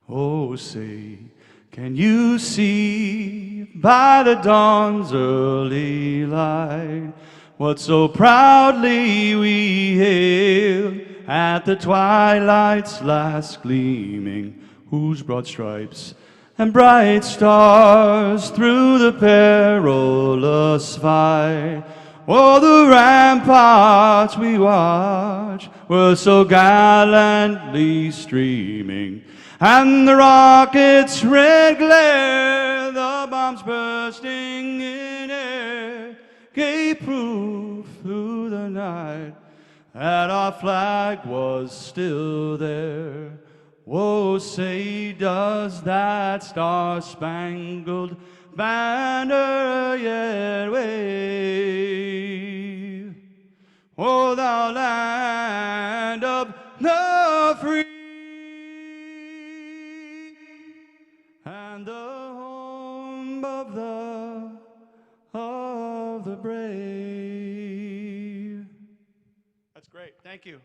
Oh, say, can you see by the dawn's early light what so proudly we hailed at the twilight's last gleaming, whose broad stripes and bright stars through the perilous fight? Oh, the ramparts we watched were so gallantly streaming, and the rocket's red glare, the bombs bursting in air, gave proof through the night that our flag was still there. Oh, say, does that star-spangled banner yet wave? O thou land of the free and the home of the brave. That's great. Thank you.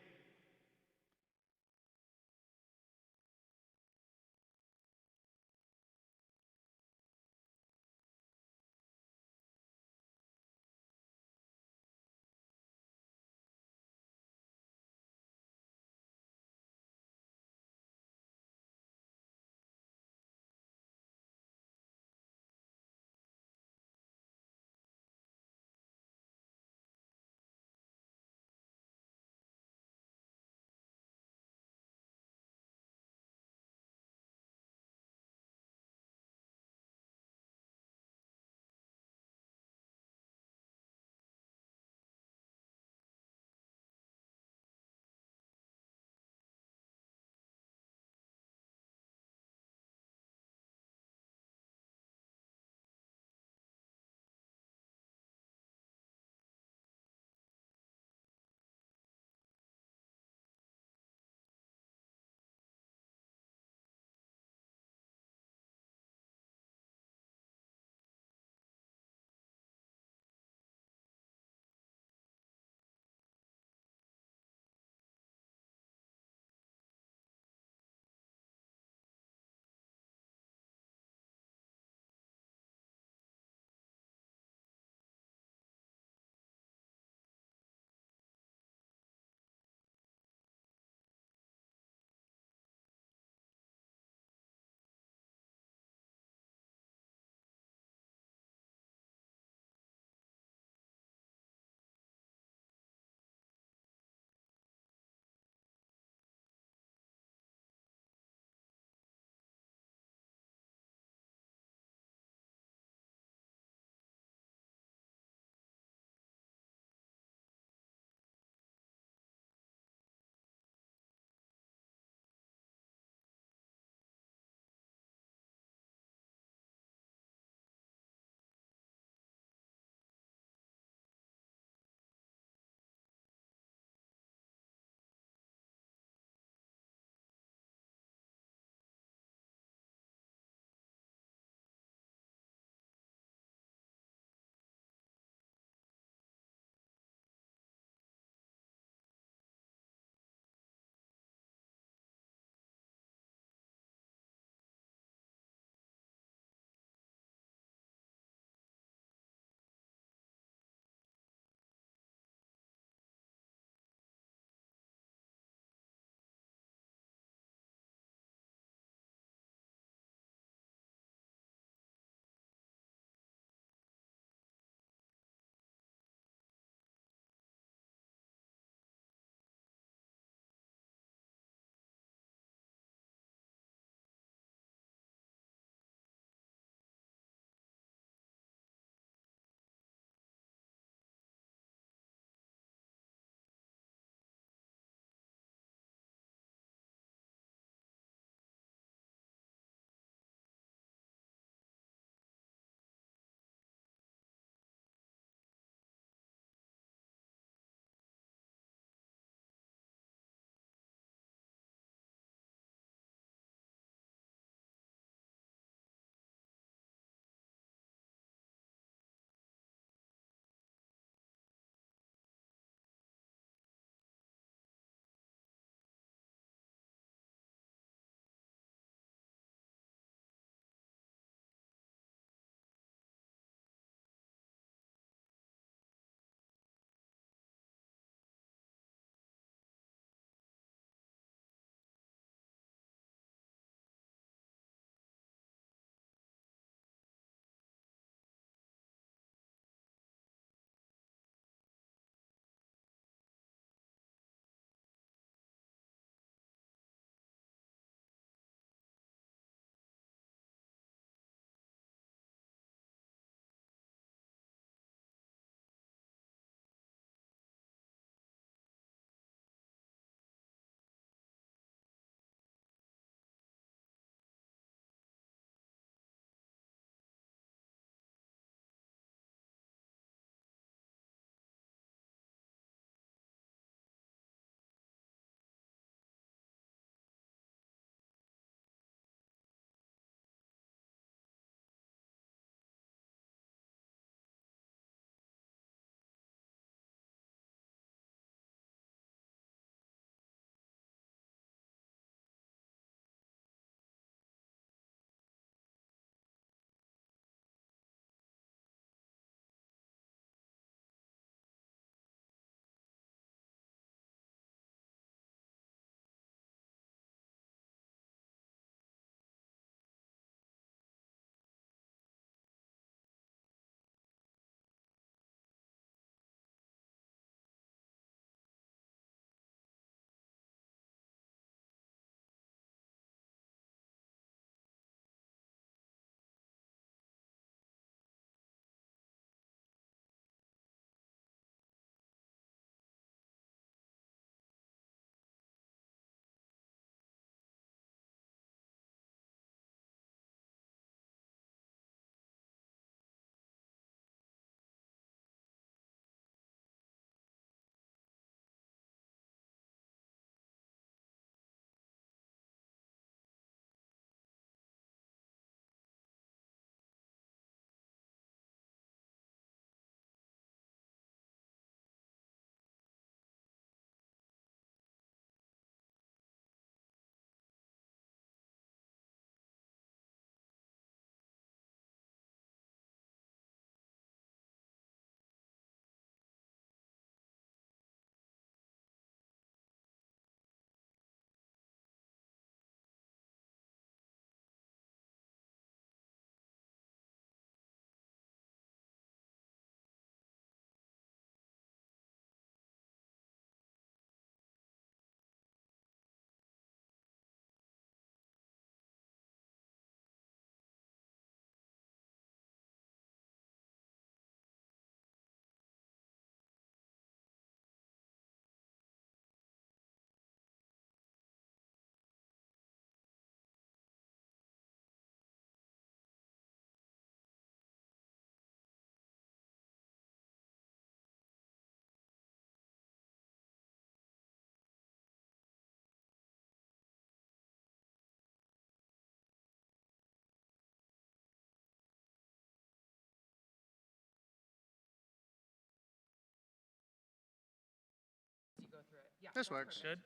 This works. Good?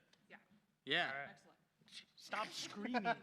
Yeah. All right. Stop screaming.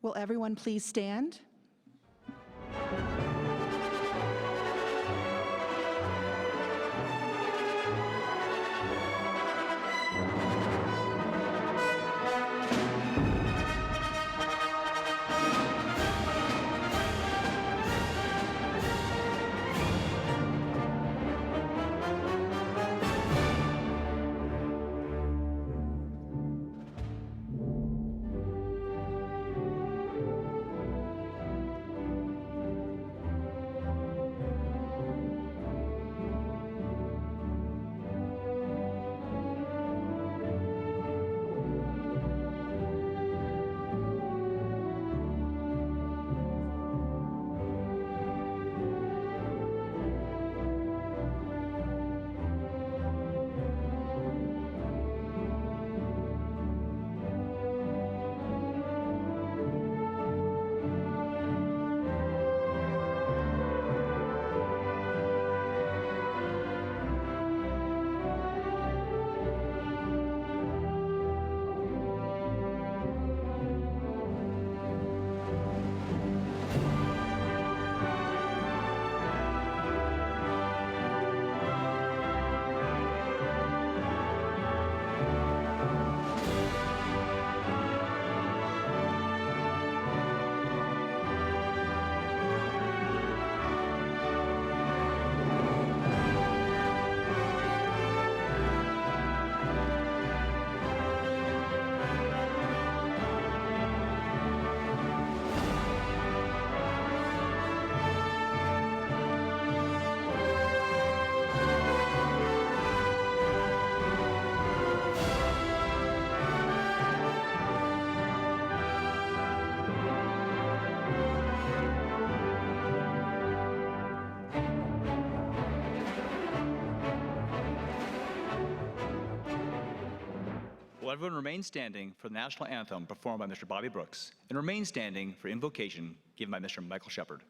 Will everyone please stand? Will everyone remain standing for the national anthem performed by Mr. Bobby Brooks, and remain standing for invocation given by Mr. Michael Shepard.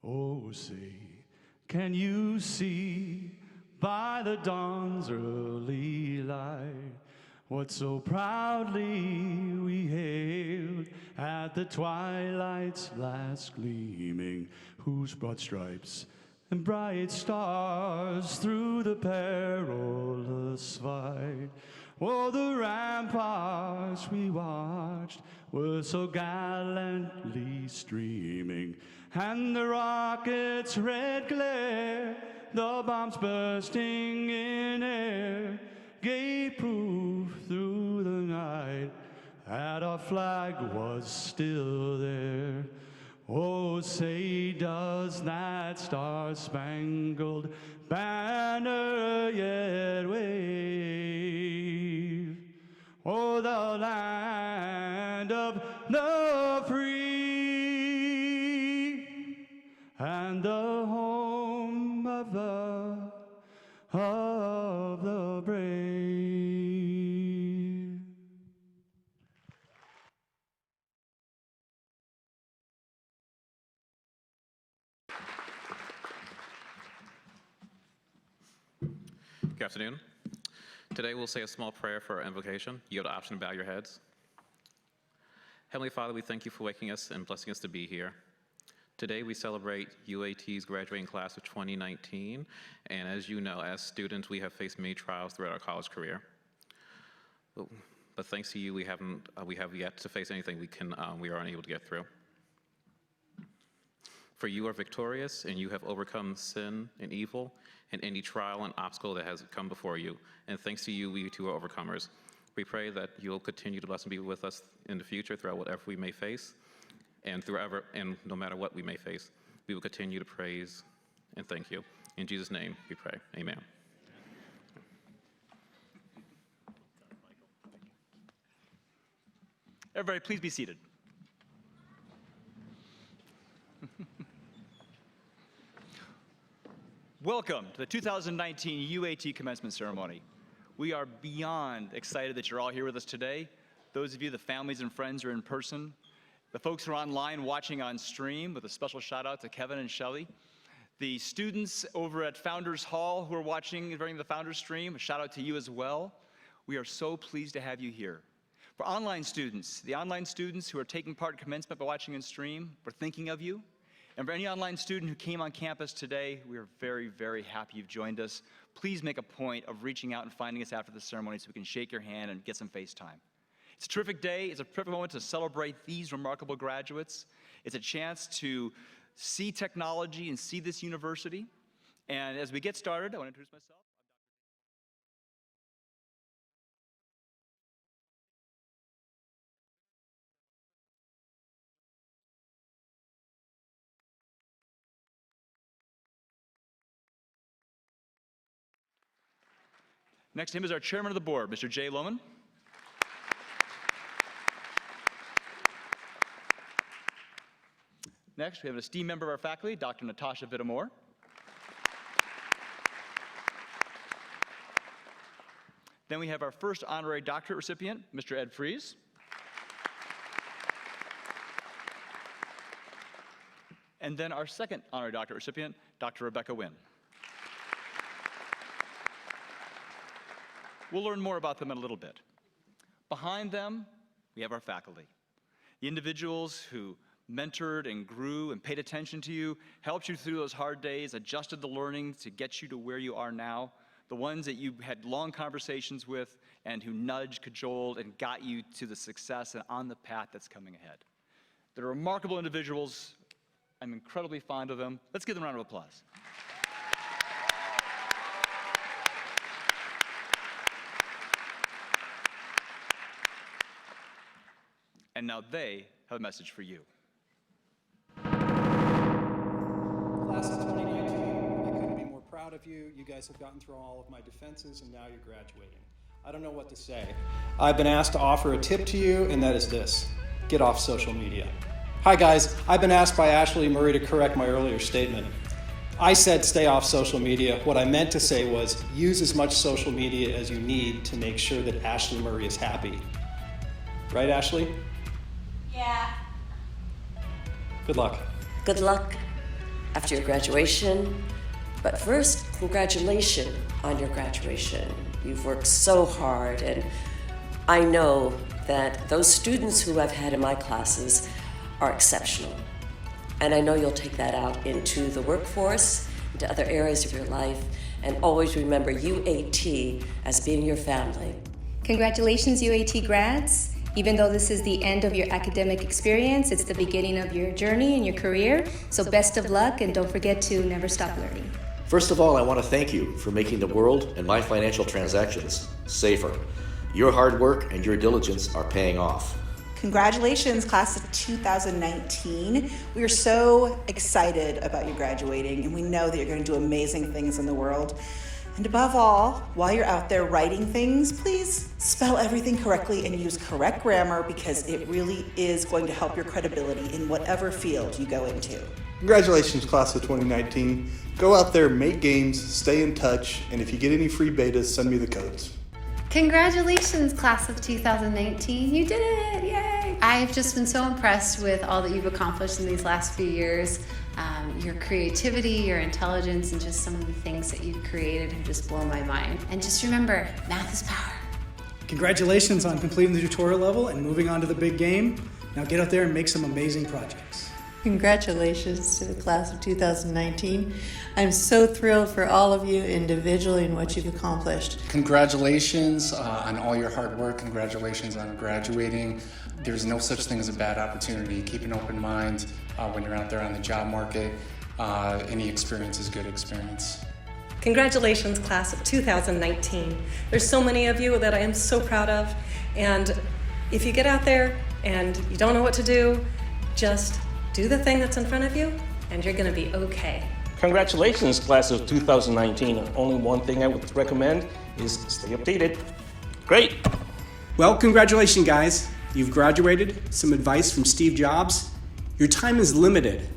Oh, say, can you see by the dawn's early light what so proudly we hailed at the twilight's last gleaming, whose broad stripes and bright stars through the perilous fight? Oh, the ramparts we watched were so gallantly streaming, and the rockets' red glare, the bombs bursting in air, gave proof through the night that our flag was still there. Oh, say, does that star-spangled banner yet wave? Oh, the land of the free and the home of the brave. Good afternoon. Today we'll say a small prayer for our invocation. You have the option to bow your heads. Heavenly Father, we thank you for waking us and blessing us to be here. Today we celebrate UAT's graduating class of 2019, and as you know, as students, we have faced many trials throughout our college career. But thanks to you, we have yet to face anything we are unable to get through. For you are victorious, and you have overcome sin and evil and any trial and obstacle that has come before you. And thanks to you, we too are overcomers. We pray that you'll continue to bless and be with us in the future throughout whatever we may face, and no matter what we may face, we will continue to praise and thank you. In Jesus' name we pray, amen. Everybody, please be seated. Welcome to the 2019 UAT commencement ceremony. We are beyond excited that you're all here with us today. Those of you, the families and friends who are in person, the folks who are online watching on stream, with a special shout out to Kevin and Shelley. The students over at Founders Hall who are watching during the Founders stream, a shout out to you as well. We are so pleased to have you here. For online students, the online students who are taking part in commencement by watching in stream, we're thinking of you. And for any online student who came on campus today, we are very, very happy you've joined us. Please make a point of reaching out and finding us after the ceremony so we can shake your hand and get some FaceTime. It's a terrific day. It's a perfect moment to celebrate these remarkable graduates. It's a chance to see technology and see this university. And as we get started, I want to introduce myself. Next to him is our chairman of the board, Mr. Jay Lohman. Next, we have an esteemed member of our faculty, Dr. Natasha Vittamore. Then we have our first honorary doctorate recipient, Mr. Ed Fries. And then our second honorary doctorate recipient, Dr. Rebecca Wynn. We'll learn more about them in a little bit. Behind them, we have our faculty, the individuals who mentored and grew and paid attention to you, helped you through those hard days, adjusted the learning to get you to where you are now, the ones that you had long conversations with and who nudged, cajoled, and got you to the success and on the path that's coming ahead. They're remarkable individuals. I'm incredibly fond of them. Let's give them a round of applause. And now they have a message for you. Class of 2019, I couldn't be more proud of you. You guys have gotten through all of my defenses, and now you're graduating. I don't know what to say. I've been asked to offer a tip to you, and that is this: get off social media. Hi guys, I've been asked by Ashley Murray to correct my earlier statement. I said stay off social media. What I meant to say was use as much social media as you need to make sure that Ashley Murray is happy. Right, Ashley? Yeah. Good luck. Good luck after your graduation. But first, congratulations on your graduation. You've worked so hard, and I know that those students who I've had in my classes are exceptional. And I know you'll take that out into the workforce, into other areas of your life, and always remember UAT as being your family. Congratulations, UAT grads. Even though this is the end of your academic experience, it's the beginning of your journey and your career. So best of luck, and don't forget to never stop learning. First of all, I want to thank you for making the world and my financial transactions safer. Your hard work and your diligence are paying off. Congratulations, class of 2019. We are so excited about you graduating, and we know that you're going to do amazing things in the world. And above all, while you're out there writing things, please spell everything correctly and use correct grammar, because it really is going to help your credibility in whatever field you go into. Congratulations, class of 2019. Go out there, make games, stay in touch, and if you get any free betas, send me the codes. Congratulations, class of 2019. You did it, yay! I've just been so impressed with all that you've accomplished in these last few years. Your creativity, your intelligence, and just some of the things that you've created have just blown my mind. And just remember, math is power. Congratulations on completing the tutorial level and moving on to the big game. Now get out there and make some amazing projects. Congratulations to the class of 2019. I'm so thrilled for all of you individually and what you've accomplished. Congratulations on all your hard work. Congratulations on graduating. There's no such thing as a bad opportunity. Keep an open mind when you're out there on the job market. Any experience is good experience. Congratulations, class of 2019. There's so many of you that I am so proud of. And if you get out there and you don't know what to do, just do the thing that's in front of you, and you're going to be okay. Congratulations, class of 2019. Only one thing I would recommend is stay updated. Great. Well, congratulations, guys. You've graduated. Some advice from Steve Jobs. Your time is limited,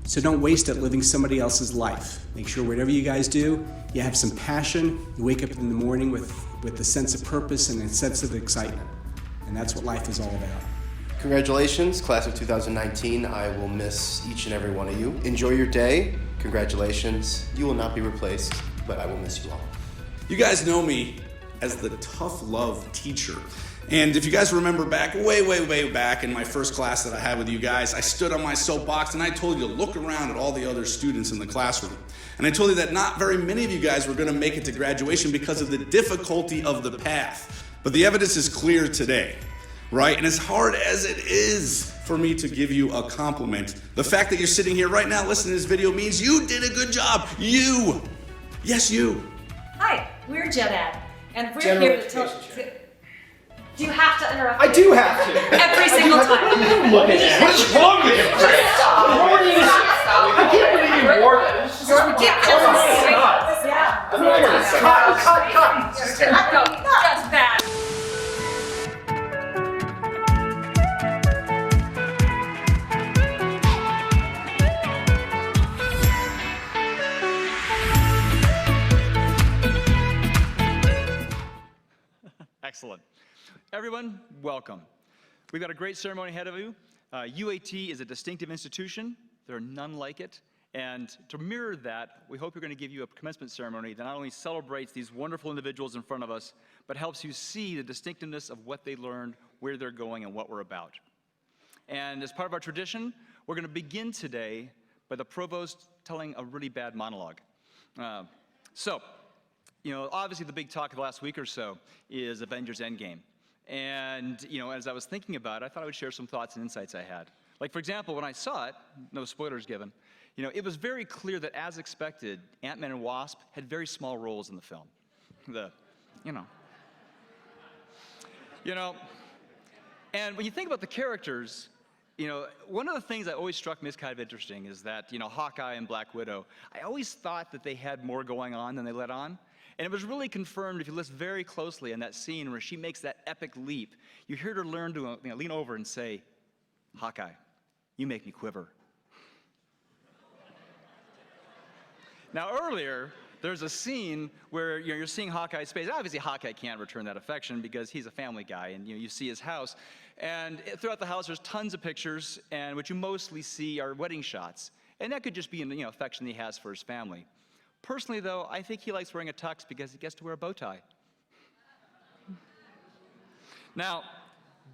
so don't waste it living somebody else's life. Make sure whatever you guys do, you have some passion. You wake up in the morning with a sense of purpose and a sense of excitement. And that's what life is all about. Congratulations, class of 2019. I will miss each and every one of you. Enjoy your day, Congratulations. You will not be replaced, but I will miss you all. You guys know me as the tough love teacher. And if you guys remember back, way back in my first class that I had with you guys, I stood on my soapbox and I told you to look around at all the other students in the classroom. And I told you that not very many of you guys were going to make it to graduation because of the difficulty of the path. But the evidence is clear today, right? And as hard as it is for me to give you a compliment, the fact that you're sitting here right now listening to this video means you did a good job. You. Yes, you. Hi, we're GenEd, and we're General here to tell. Do you have to interrupt? I do have to. Every single time. Look at that. What is wrong with you? Stop. I can't believe you wore this. This is ridiculous. Cut. No, that's bad. Excellent. Everyone, welcome. We've got a great ceremony ahead of you. UAT is a distinctive institution. There are none like it. And to mirror that, we hope we're going to give you a commencement ceremony that not only celebrates these wonderful individuals in front of us, but helps you see the distinctiveness of what they learned, where they're going, and what we're about. And as part of our tradition, we're going to begin today by the provost telling a really bad monologue. You know, obviously the big talk of the last week or so is Avengers Endgame. And, you know, as I was thinking about it, I thought I would share some thoughts and insights I had. Like, for example, when I saw it, no spoilers given, you know, it was very clear that, as expected, Ant-Man and Wasp had very small roles in the film. And when you think about the characters, you know, one of the things that always struck me as kind of interesting is that, you know, Hawkeye and Black Widow, I always thought that they had more going on than they let on. And it was really confirmed if you listen very closely in that scene where she makes that epic leap. You hear her learn to lean over and say, "Hawkeye, you make me quiver." Now earlier, there's a scene where you're seeing Hawkeye's face. Obviously, Hawkeye can't return that affection because he's a family guy, and you see his house. And throughout the house, there's tons of pictures, and what you mostly see are wedding shots. And that could just be an affection he has for his family. Personally, though, I think he likes wearing a tux because he gets to wear a bow tie. Now,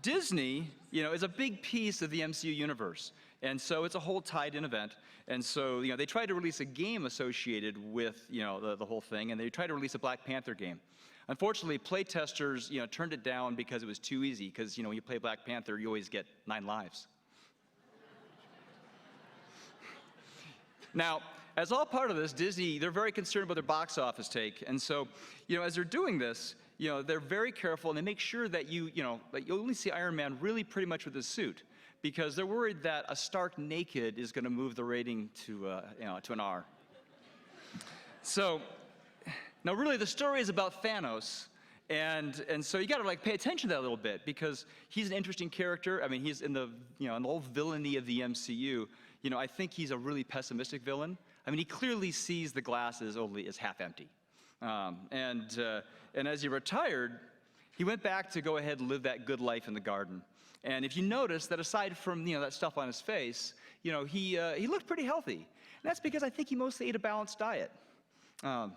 Disney, is a big piece of the MCU universe, and so it's a whole tied-in event. And so, they tried to release a game associated with, the whole thing, and they tried to release a Black Panther game. Unfortunately, playtesters, turned it down because it was too easy. Because, when you play Black Panther, you always get 9 lives. Now, as all part of this, Disney, they're very concerned about their box office take. And so, as they're doing this, they're very careful, and they make sure that you only see Iron Man really pretty much with his suit, because they're worried that a Stark naked is going to move the rating to an R. So, now really the story is about Thanos, and so you got to pay attention to that a little bit, because he's an interesting character. I mean, he's in the in the whole villainy of the MCU. I think he's a really pessimistic villain. I mean, he clearly sees the glass as half empty. And as he retired, he went back to go ahead and live that good life in the garden. And if you notice that aside from that stuff on his face, he looked pretty healthy. And that's because I think he mostly ate a balanced diet. And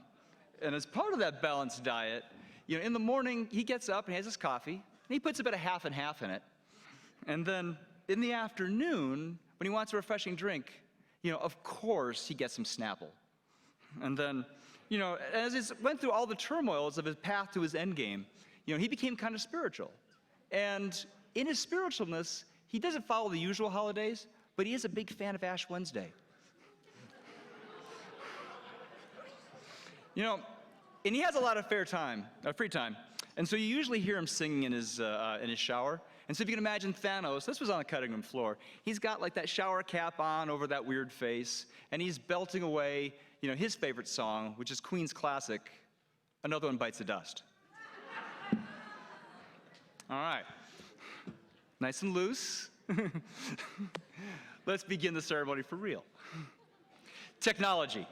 as part of that balanced diet, in the morning he gets up and he has his coffee, and he puts about a half and half in it. And then in the afternoon, when he wants a refreshing drink, of course he gets some Snapple. And then, as he went through all the turmoils of his path to his end game, he became kind of spiritual. And in his spiritualness, he doesn't follow the usual holidays, but he is a big fan of Ash Wednesday. And he has a lot of free time. And so you usually hear him singing in his shower. And so if you can imagine Thanos, this was on the cutting room floor, he's got that shower cap on over that weird face, and he's belting away, his favorite song, which is Queen's classic, Another One Bites the Dust. All right. Nice and loose. Let's begin the ceremony for real. Technology.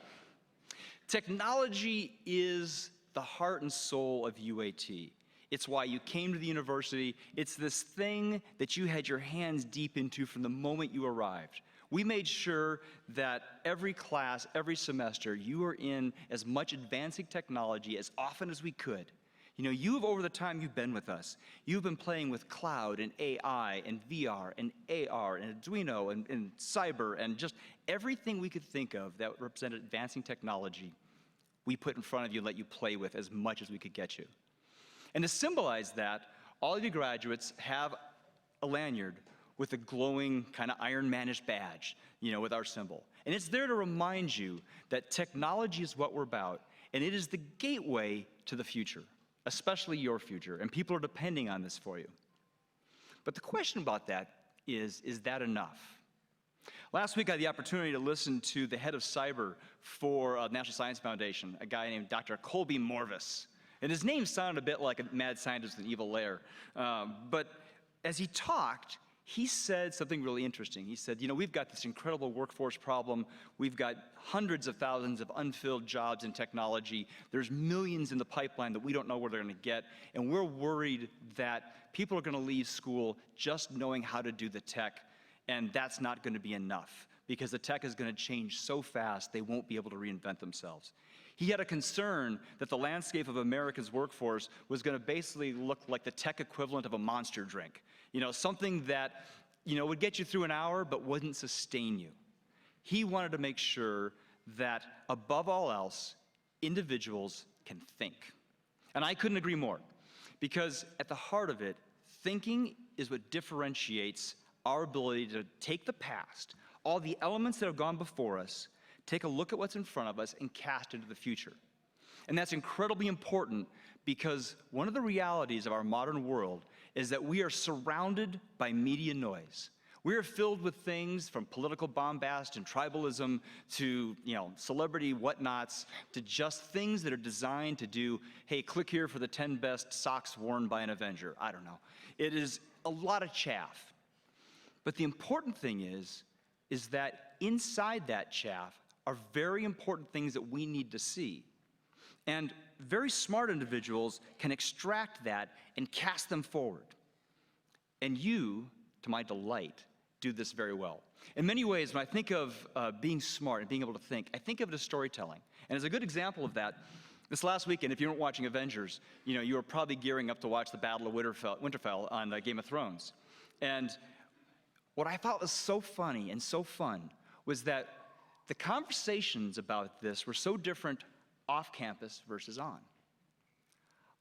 Technology is the heart and soul of UAT. It's why you came to the university. It's this thing that you had your hands deep into from the moment you arrived. We made sure that every class, every semester, you were in as much advancing technology as often as we could. You know, over the time you've been with us, you've been playing with cloud and AI and VR and AR and Arduino and cyber and just everything we could think of that represented advancing technology, we put in front of you and let you play with as much as we could get you. And to symbolize that, all of you graduates have a lanyard with a glowing kind of Iron Man-ish badge, you know, with our symbol. And it's there to remind you that technology is what we're about, and it is the gateway to the future, especially your future, and people are depending on this for you. But the question about that is that enough? Last week I had the opportunity to listen to the head of cyber for the National Science Foundation, a guy named Dr. Colby Morvis. And his name sounded a bit like a mad scientist with an evil lair. But as he talked, he said something really interesting. He said, you know, we've got this incredible workforce problem. We've got hundreds of thousands of unfilled jobs in technology. There's millions in the pipeline that we don't know where they're going to get. And we're worried that people are going to leave school just knowing how to do the tech. And that's not going to be enough because the tech is going to change so fast they won't be able to reinvent themselves. He had a concern that the landscape of America's workforce was going to basically look like the tech equivalent of a Monster drink. You know, something that, you know, would get you through an hour but wouldn't sustain you. He wanted to make sure that, above all else, individuals can think. And I couldn't agree more, because at the heart of it, thinking is what differentiates our ability to take the past, all the elements that have gone before us, take a look at what's in front of us, and cast into the future. And that's incredibly important because one of the realities of our modern world is that we are surrounded by media noise. We are filled with things from political bombast and tribalism to, you know, celebrity whatnots to just things that are designed to do, hey, click here for the 10 best socks worn by an Avenger. I don't know. It is a lot of chaff. But the important thing is that inside that chaff are very important things that we need to see. And very smart individuals can extract that and cast them forward. And you, to my delight, do this very well. In many ways, when I think of being smart and being able to think, I think of it as storytelling. And as a good example of that, this last weekend, if you weren't watching Avengers, you know, you were probably gearing up to watch the Battle of Winterfell on Game of Thrones. And what I thought was so funny and so fun was that the conversations about this were so different off campus versus on.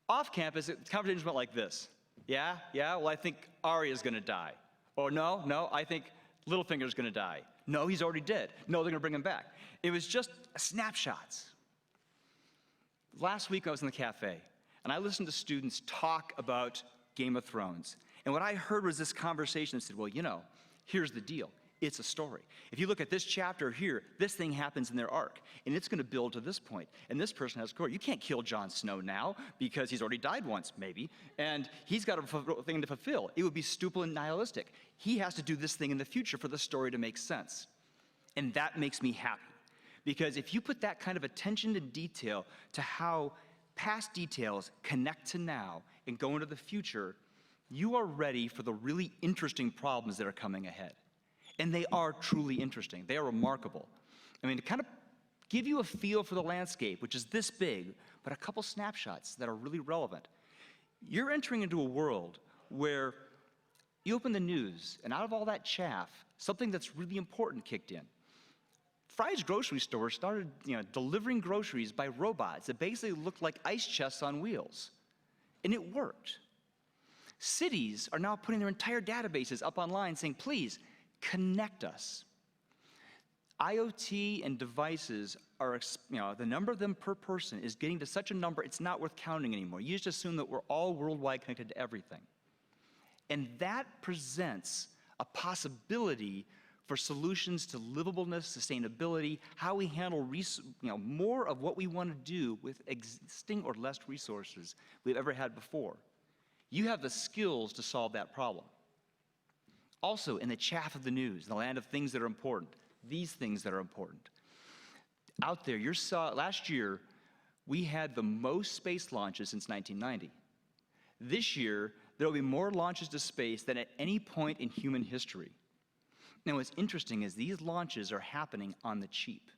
Off campus, the conversations went like this. Yeah, well, I think Arya's gonna die. Or no, I think Littlefinger's gonna die. No, he's already dead. No, they're gonna bring him back. It was just snapshots. Last week I was in the cafe, and I listened to students talk about Game of Thrones. And what I heard was this conversation that said, well, you know, here's the deal. It's a story. If you look at this chapter here, this thing happens in their arc, and it's going to build to this point. And this person has core. You can't kill Jon Snow now because he's already died once, maybe, and he's got a thing to fulfill. It would be stupid and nihilistic. He has to do this thing in the future for the story to make sense. And that makes me happy, because if you put that kind of attention to detail to how past details connect to now and go into the future, you are ready for the really interesting problems that are coming ahead. And they are truly interesting. They are remarkable. I mean, to kind of give you a feel for the landscape, which is this big, but a couple snapshots that are really relevant. You're entering into a world where you open the news, and out of all that chaff, something that's really important kicked in. Fry's grocery store started, delivering groceries by robots that basically looked like ice chests on wheels. And it worked. Cities are now putting their entire databases up online saying, please, connect us. IoT and devices are, the number of them per person is getting to such a number, it's not worth counting anymore. You just assume that we're all worldwide connected to everything. And that presents a possibility for solutions to livableness, sustainability, how we handle more of what we want to do with existing or less resources we've ever had before. You have the skills to solve that problem. Also, in the chaff of the news, in the land of things that are important, these things that are important. Out there, last year, we had the most space launches since 1990. This year, there will be more launches to space than at any point in human history. Now, what's interesting is these launches are happening on the cheap.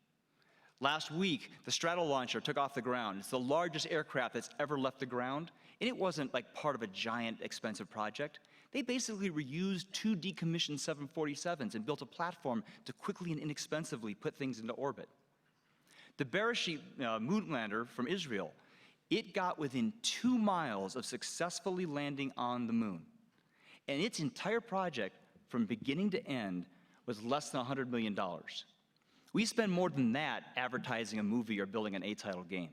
Last week, the Straddle launcher took off the ground. It's the largest aircraft that's ever left the ground, and it wasn't like part of a giant, expensive project. They basically reused 2 decommissioned 747s and built a platform to quickly and inexpensively put things into orbit. The Bereshit moon lander from Israel, it got within 2 miles of successfully landing on the moon. And its entire project, from beginning to end, was less than $100 million. We spend more than that advertising a movie or building an A-title game.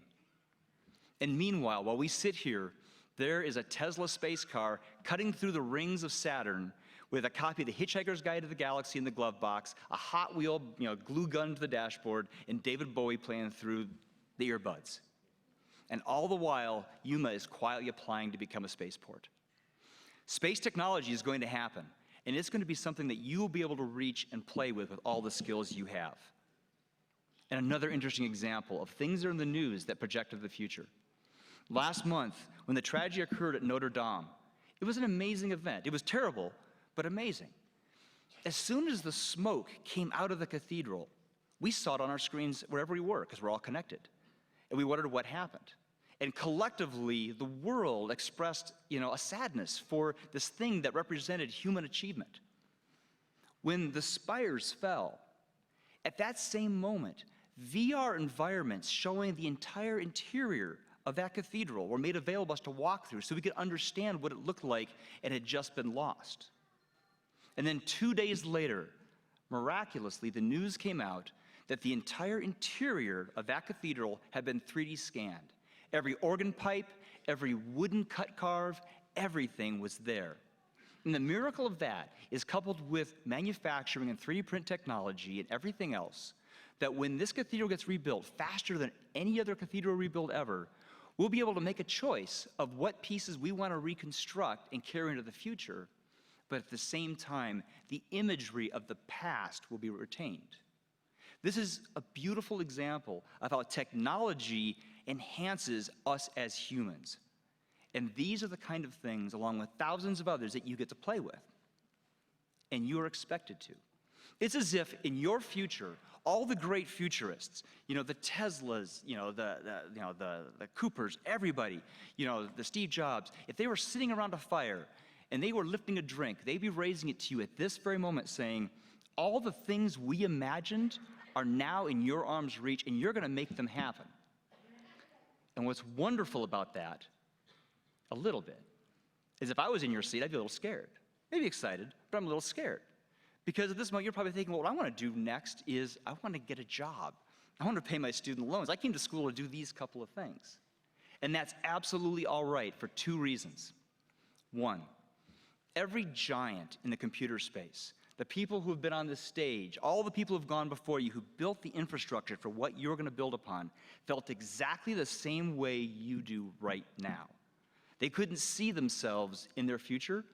And meanwhile, while we sit here, there is a Tesla space car cutting through the rings of Saturn with a copy of The Hitchhiker's Guide to the Galaxy in the glove box, a Hot Wheel glue gun to the dashboard, and David Bowie playing through the earbuds. And all the while, Yuma is quietly applying to become a spaceport. Space technology is going to happen, and it's going to be something that you will be able to reach and play with all the skills you have. And another interesting example of things that are in the news that projected the future. Last month, when the tragedy occurred at Notre Dame, it was an amazing event. It was terrible, but amazing. As soon as the smoke came out of the cathedral, we saw it on our screens wherever we were, because we're all connected. And we wondered what happened. And collectively, the world expressed, a sadness for this thing that represented human achievement. When the spires fell, at that same moment, VR environments showing the entire interior of that cathedral were made available to us to walk through so we could understand what it looked like and had just been lost. And then 2 days later, miraculously, the news came out that the entire interior of that cathedral had been 3D scanned. Every organ pipe, every wooden cut carve, everything was there. And the miracle of that is coupled with manufacturing and 3D print technology and everything else, that when this cathedral gets rebuilt faster than any other cathedral rebuild ever, we'll be able to make a choice of what pieces we want to reconstruct and carry into the future, but at the same time, the imagery of the past will be retained. This is a beautiful example of how technology enhances us as humans. And these are the kind of things, along with thousands of others, that you get to play with. And you are expected to. It's as if in your future, all the great futurists, the Teslas, the Coopers, everybody, the Steve Jobs, if they were sitting around a fire and they were lifting a drink, they'd be raising it to you at this very moment saying, all the things we imagined are now in your arm's reach and you're going to make them happen. And what's wonderful about that, a little bit, is if I was in your seat, I'd be a little scared. Maybe excited, but I'm a little scared. Because at this moment, you're probably thinking, well, what I want to do next is I want to get a job. I want to pay my student loans. I came to school to do these couple of things. And that's absolutely all right for 2 reasons. 1, every giant in the computer space, the people who have been on this stage, all the people who have gone before you who built the infrastructure for what you're going to build upon, felt exactly the same way you do right now. They couldn't see themselves in their future,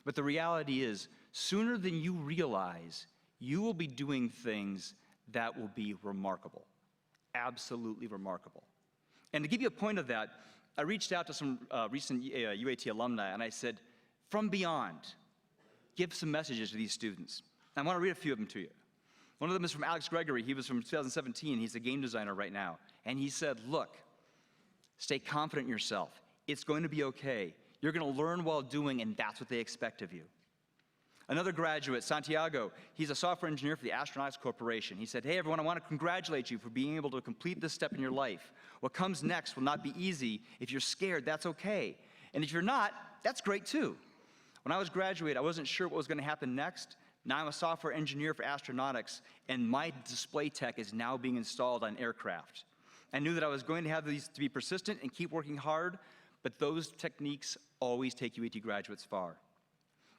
but the reality is, sooner than you realize, you will be doing things that will be remarkable, absolutely remarkable. And to give you a point of that, I reached out to some recent UAT alumni, and I said, from beyond, give some messages to these students. And I want to read a few of them to you. One of them is from Alex Gregory. He was from 2017. He's a game designer right now. And he said, look, stay confident in yourself. It's going to be okay. You're going to learn while doing, and that's what they expect of you. Another graduate, Santiago, he's a software engineer for the Astronautics Corporation. He said, hey, everyone, I want to congratulate you for being able to complete this step in your life. What comes next will not be easy. If you're scared, that's okay. And if you're not, that's great too. When I was graduating, I wasn't sure what was going to happen next. Now I'm a software engineer for astronautics, and my display tech is now being installed on aircraft. I knew that I was going to have these to be persistent and keep working hard, but those techniques always take UAT graduates far.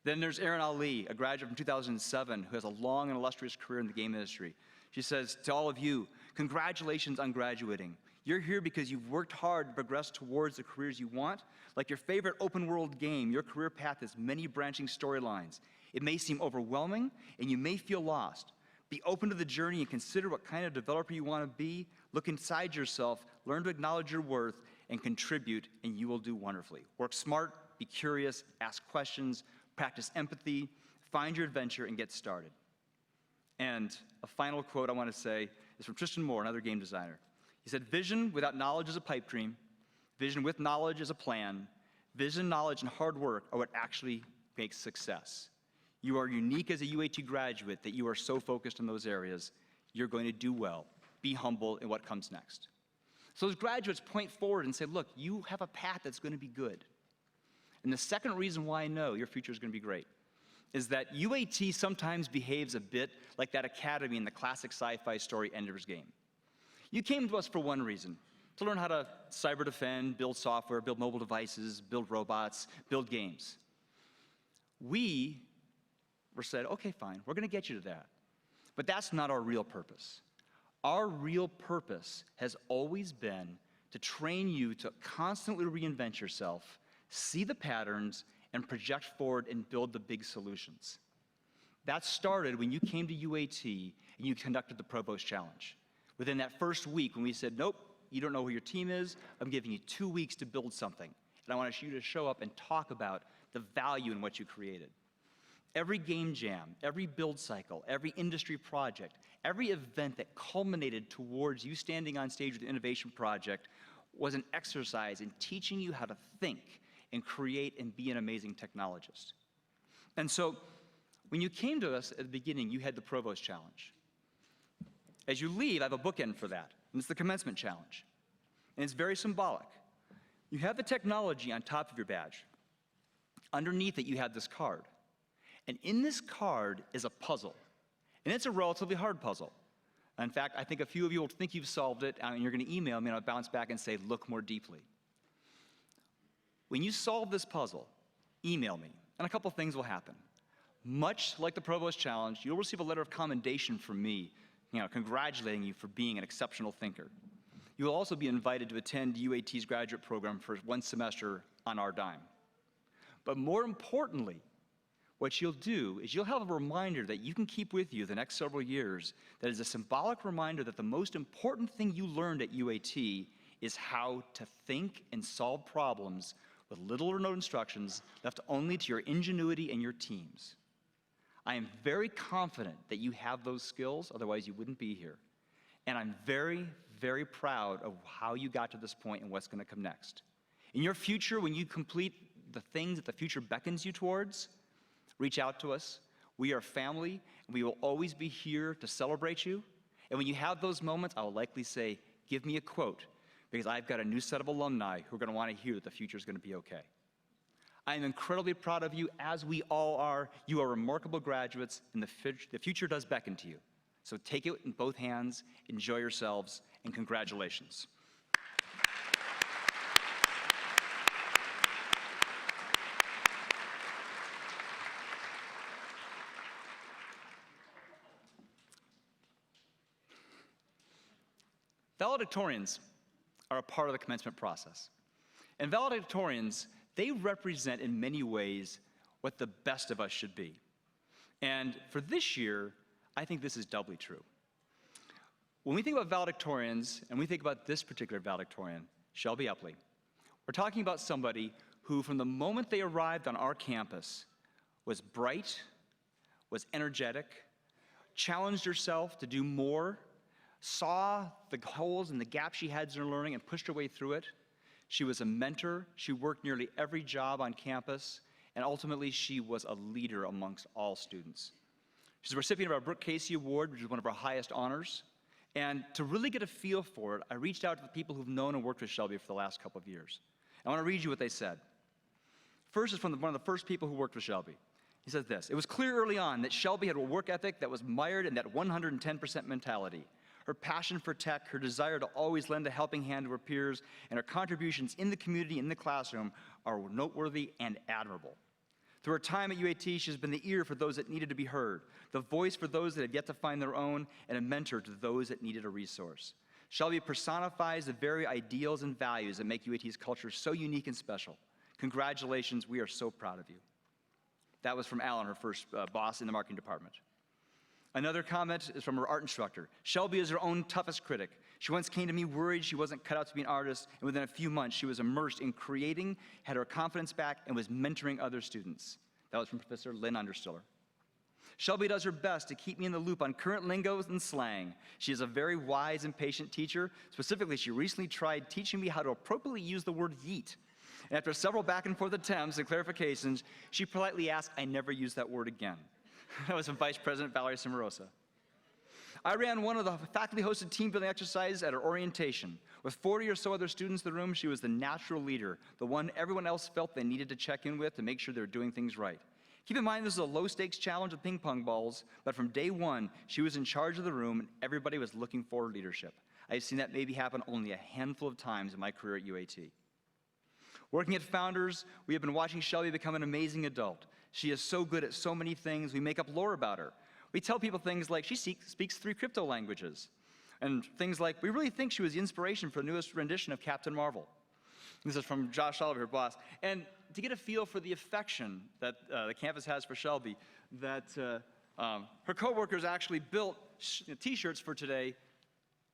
Then there's Erin Ali, a graduate from 2007 who has a long and illustrious career in the game industry. She says, to all of you, congratulations on graduating. You're here because you've worked hard to progress towards the careers you want. Like your favorite open world game, your career path has many branching storylines. It may seem overwhelming and you may feel lost. Be open to the journey and consider what kind of developer you want to be. Look inside yourself, learn to acknowledge your worth, and contribute, and you will do wonderfully. Work smart, be curious, ask questions, practice empathy, find your adventure, and get started. And a final quote I want to say is from Tristan Moore, another game designer. He said, "Vision without knowledge is a pipe dream. Vision with knowledge is a plan. Vision, knowledge, and hard work are what actually makes success." You are unique as a UAT graduate that you are so focused on those areas. You're going to do well. Be humble in what comes next. So as graduates, point forward and say, look, you have a path that's going to be good. And the second reason why I know your future is going to be great is that UAT sometimes behaves a bit like that academy in the classic sci-fi story Ender's Game. You came to us for one reason, to learn how to cyber defend, build software, build mobile devices, build robots, build games. We were said, okay, fine, we're going to get you to that. But that's not our real purpose. Our real purpose has always been to train you to constantly reinvent yourself, see the patterns, and project forward and build the big solutions. That started when you came to UAT and you conducted the Provost Challenge. Within that first week when we said, nope, you don't know who your team is, I'm giving you 2 weeks to build something. And I want you to show up and talk about the value in what you created. Every game jam, every build cycle, every industry project, every event that culminated towards you standing on stage with the innovation project was an exercise in teaching you how to think and create and be an amazing technologist. And so when you came to us at the beginning, you had the Provost Challenge. As you leave, I have a bookend for that, and it's the Commencement Challenge. And it's very symbolic. You have the technology on top of your badge. Underneath it, you have this card. And in this card is a puzzle. And it's a relatively hard puzzle. In fact, I think a few of you will think you've solved it, and you're going to email me, and I'll bounce back and say, look more deeply. When you solve this puzzle, email me, and a couple things will happen. Much like the Provost Challenge, you'll receive a letter of commendation from me, congratulating you for being an exceptional thinker. You will also be invited to attend UAT's graduate program for 1 semester on our dime. But more importantly, what you'll do is you'll have a reminder that you can keep with you the next several years that is a symbolic reminder that the most important thing you learned at UAT is how to think and solve problems with little or no instructions, left only to your ingenuity and your teams. I am very confident that you have those skills, otherwise you wouldn't be here. And I'm very, very proud of how you got to this point and what's going to come next. In your future, when you complete the things that the future beckons you towards, reach out to us. We are family, and we will always be here to celebrate you. And when you have those moments, I will likely say, give me a quote, because I've got a new set of alumni who are going to want to hear that the future is going to be okay. I am incredibly proud of you, as we all are. You are remarkable graduates, and the future does beckon to you. So take it in both hands, enjoy yourselves, and congratulations. Valedictorians are a part of the commencement process. And valedictorians, they represent in many ways what the best of us should be. And for this year, I think this is doubly true. When we think about valedictorians, and we think about this particular valedictorian, Shelby Upley, we're talking about somebody who, from the moment they arrived on our campus, was bright, was energetic, challenged herself to do more, saw the holes and the gaps she had in her learning and pushed her way through it. She was a mentor. She worked nearly every job on campus. And ultimately, she was a leader amongst all students. She's a recipient of our Brooke Casey Award, which is one of our highest honors. And to really get a feel for it, I reached out to the people who've known and worked with Shelby for the last couple of years. I want to read you what they said. First is from one of the first people who worked with Shelby. He says this: "It was clear early on that Shelby had a work ethic that was mired in that 110% mentality. Her passion for tech, her desire to always lend a helping hand to her peers, and her contributions in the community, in the classroom, are noteworthy and admirable. Through her time at UAT, she has been the ear for those that needed to be heard, the voice for those that had yet to find their own, and a mentor to those that needed a resource. Shelby personifies the very ideals and values that make UAT's culture so unique and special. Congratulations, we are so proud of you." That was from Alan, her first boss in the marketing department. Another comment is from her art instructor. "Shelby is her own toughest critic. She once came to me worried she wasn't cut out to be an artist, and within a few months she was immersed in creating, had her confidence back, and was mentoring other students." That was from Professor Lynn Understiller. Shelby does her best to keep me in the loop on current lingos and slang. She is a very wise and patient teacher. Specifically, she recently tried teaching me how to appropriately use the word yeet. And after several back and forth attempts and clarifications, she politely asked I never use that word again. That was from Vice President Valerie Cimarosa. I ran one of the faculty-hosted team building exercises at her orientation. With 40 or so other students in the room, she was the natural leader, the one everyone else felt they needed to check in with to make sure they were doing things right. Keep in mind this is a low-stakes challenge with ping pong balls, but from day one, she was in charge of the room and everybody was looking for leadership. I've seen that maybe happen only a handful of times in my career at UAT. Working at Founders, we have been watching Shelby become an amazing adult. She is so good at so many things, we make up lore about her. We tell people things like she speaks 3 crypto languages, and things like we really think she was the inspiration for the newest rendition of Captain Marvel. This is from Josh Oliver, her boss. And to get a feel for the affection that the campus has for Shelby, that her coworkers actually built t-shirts for today,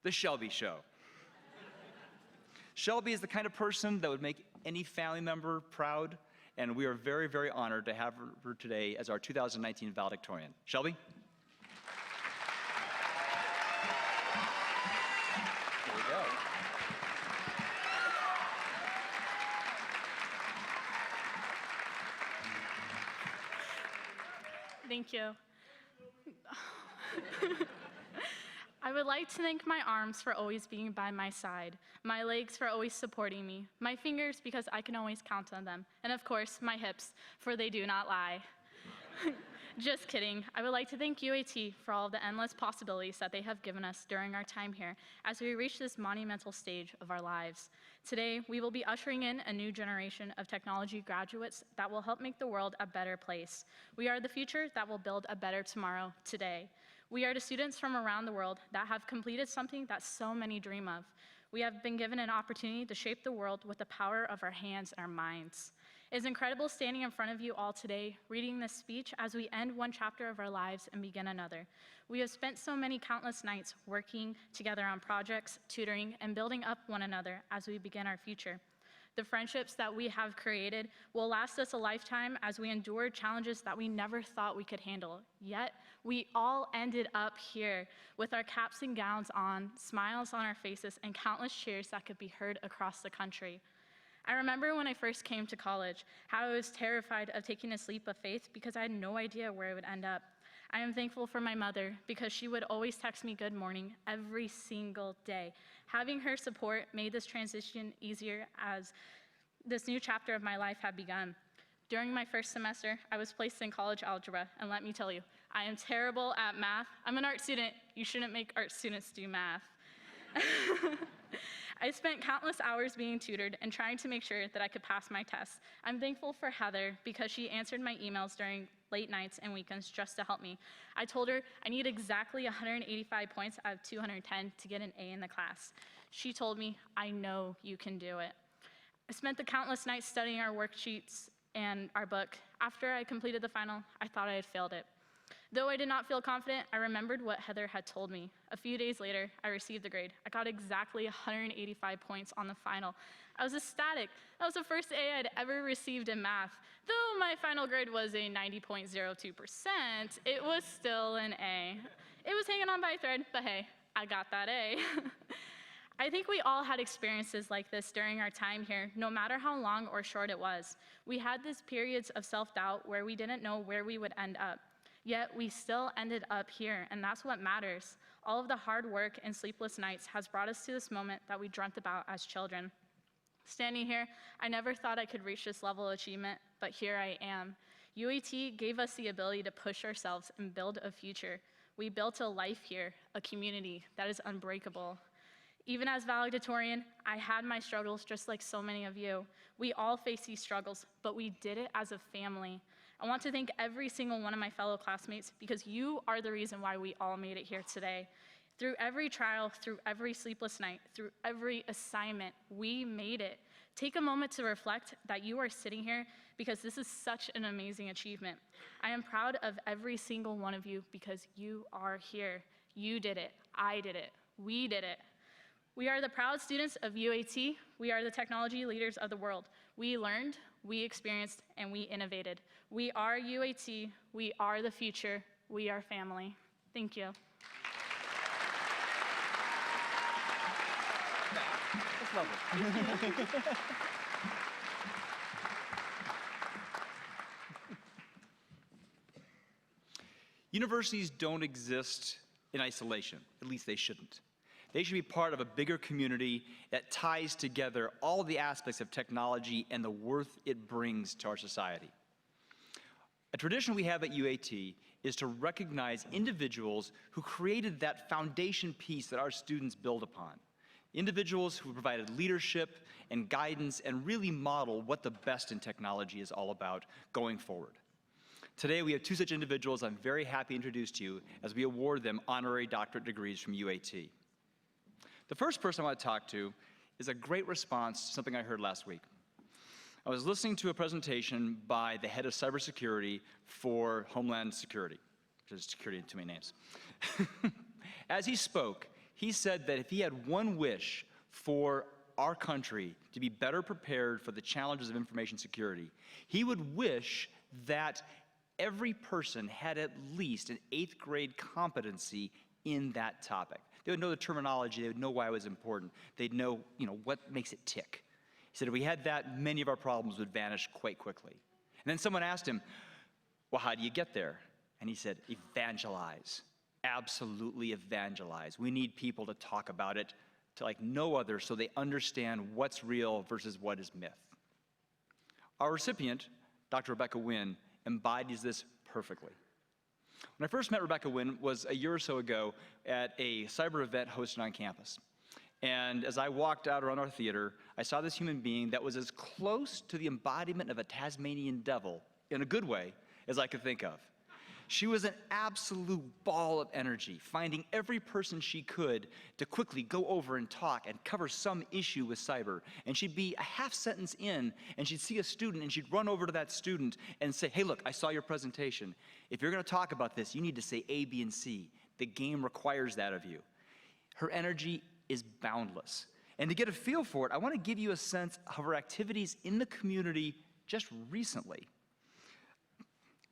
The Shelby Show. Shelby is the kind of person that would make any family member proud, and we are very, very honored to have her today as our 2019 valedictorian. Shelby? There we go. Thank you. I would like to thank my arms for always being by my side, my legs for always supporting me, my fingers because I can always count on them, and of course, my hips, for they do not lie. Just kidding. I would like to thank UAT for all of the endless possibilities that they have given us during our time here as we reach this monumental stage of our lives. Today, we will be ushering in a new generation of technology graduates that will help make the world a better place. We are the future that will build a better tomorrow today. We are the students from around the world that have completed something that so many dream of. We have been given an opportunity to shape the world with the power of our hands and our minds. It is incredible standing in front of you all today, reading this speech as we end one chapter of our lives and begin another. We have spent so many countless nights working together on projects, tutoring, and building up one another as we begin our future. The friendships that we have created will last us a lifetime as we endure challenges that we never thought we could handle. Yet, we all ended up here with our caps and gowns on, smiles on our faces, and countless cheers that could be heard across the country. I remember when I first came to college, how I was terrified of taking this leap of faith because I had no idea where it would end up. I am thankful for my mother because she would always text me good morning every single day. Having her support made this transition easier as this new chapter of my life had begun. During my first semester, I was placed in college algebra, and let me tell you, I am terrible at math. I'm an art student. You shouldn't make art students do math. I spent countless hours being tutored and trying to make sure that I could pass my tests. I'm thankful for Heather because she answered my emails during late nights and weekends just to help me. I told her I need exactly 185 points out of 210 to get an A in the class. She told me, I know you can do it. I spent the countless nights studying our worksheets and our book. After I completed the final, I thought I had failed it. Though I did not feel confident, I remembered what Heather had told me. A few days later, I received the grade. I got exactly 185 points on the final. I was ecstatic. That was the first A I'd ever received in math. Though my final grade was a 90.02%, it was still an A. It was hanging on by a thread, but hey, I got that A. I think we all had experiences like this during our time here, no matter how long or short it was. We had these periods of self-doubt where we didn't know where we would end up. Yet we still ended up here, and that's what matters. All of the hard work and sleepless nights has brought us to this moment that we dreamt about as children. Standing here, I never thought I could reach this level of achievement, but here I am. UAT gave us the ability to push ourselves and build a future. We built a life here, a community that is unbreakable. Even as valedictorian, I had my struggles just like so many of you. We all face these struggles, but we did it as a family. I want to thank every single one of my fellow classmates because you are the reason why we all made it here today. Through every trial, through every sleepless night, through every assignment, we made it. Take a moment to reflect that you are sitting here because this is such an amazing achievement. I am proud of every single one of you because you are here. You did it. I did it. We did it. We are the proud students of UAT. We are the technology leaders of the world. We learned, we experienced, and we innovated. We are UAT. We are the future. We are family. Thank you. That's lovely. Universities don't exist in isolation. At least they shouldn't. They should be part of a bigger community that ties together all the aspects of technology and the worth it brings to our society. A tradition we have at UAT is to recognize individuals who created that foundation piece that our students build upon. Individuals who provided leadership and guidance and really model what the best in technology is all about going forward. Today we have two such individuals I'm very happy to introduce to you as we award them honorary doctorate degrees from UAT. The first person I want to talk to is a great response to something I heard last week. I was listening to a presentation by the head of cybersecurity for Homeland Security, which is security in too many names. As he spoke, he said that if he had one wish for our country to be better prepared for the challenges of information security, he would wish that every person had at least an 8th grade competency in that topic. They would know the terminology, they would know why it was important, they'd know, what makes it tick. He said if we had that, many of our problems would vanish quite quickly. And then someone asked him, well, how do you get there? And he said, evangelize. Absolutely evangelize. We need people to talk about it to like no other so they understand what's real versus what is myth. Our recipient, Dr. Rebecca Wynn, embodies this perfectly. When I first met Rebecca Wynn was a year or so ago at a cyber event hosted on campus. And as I walked out around our theater, I saw this human being that was as close to the embodiment of a Tasmanian devil, in a good way, as I could think of. She was an absolute ball of energy, finding every person she could to quickly go over and talk and cover some issue with cyber. And she'd be a half sentence in, and she'd see a student, and she'd run over to that student and say, hey, look, I saw your presentation. If you're going to talk about this, you need to say A, B, and C. The game requires that of you. Her energy is boundless. And to get a feel for it, I want to give you a sense of her activities in the community just recently.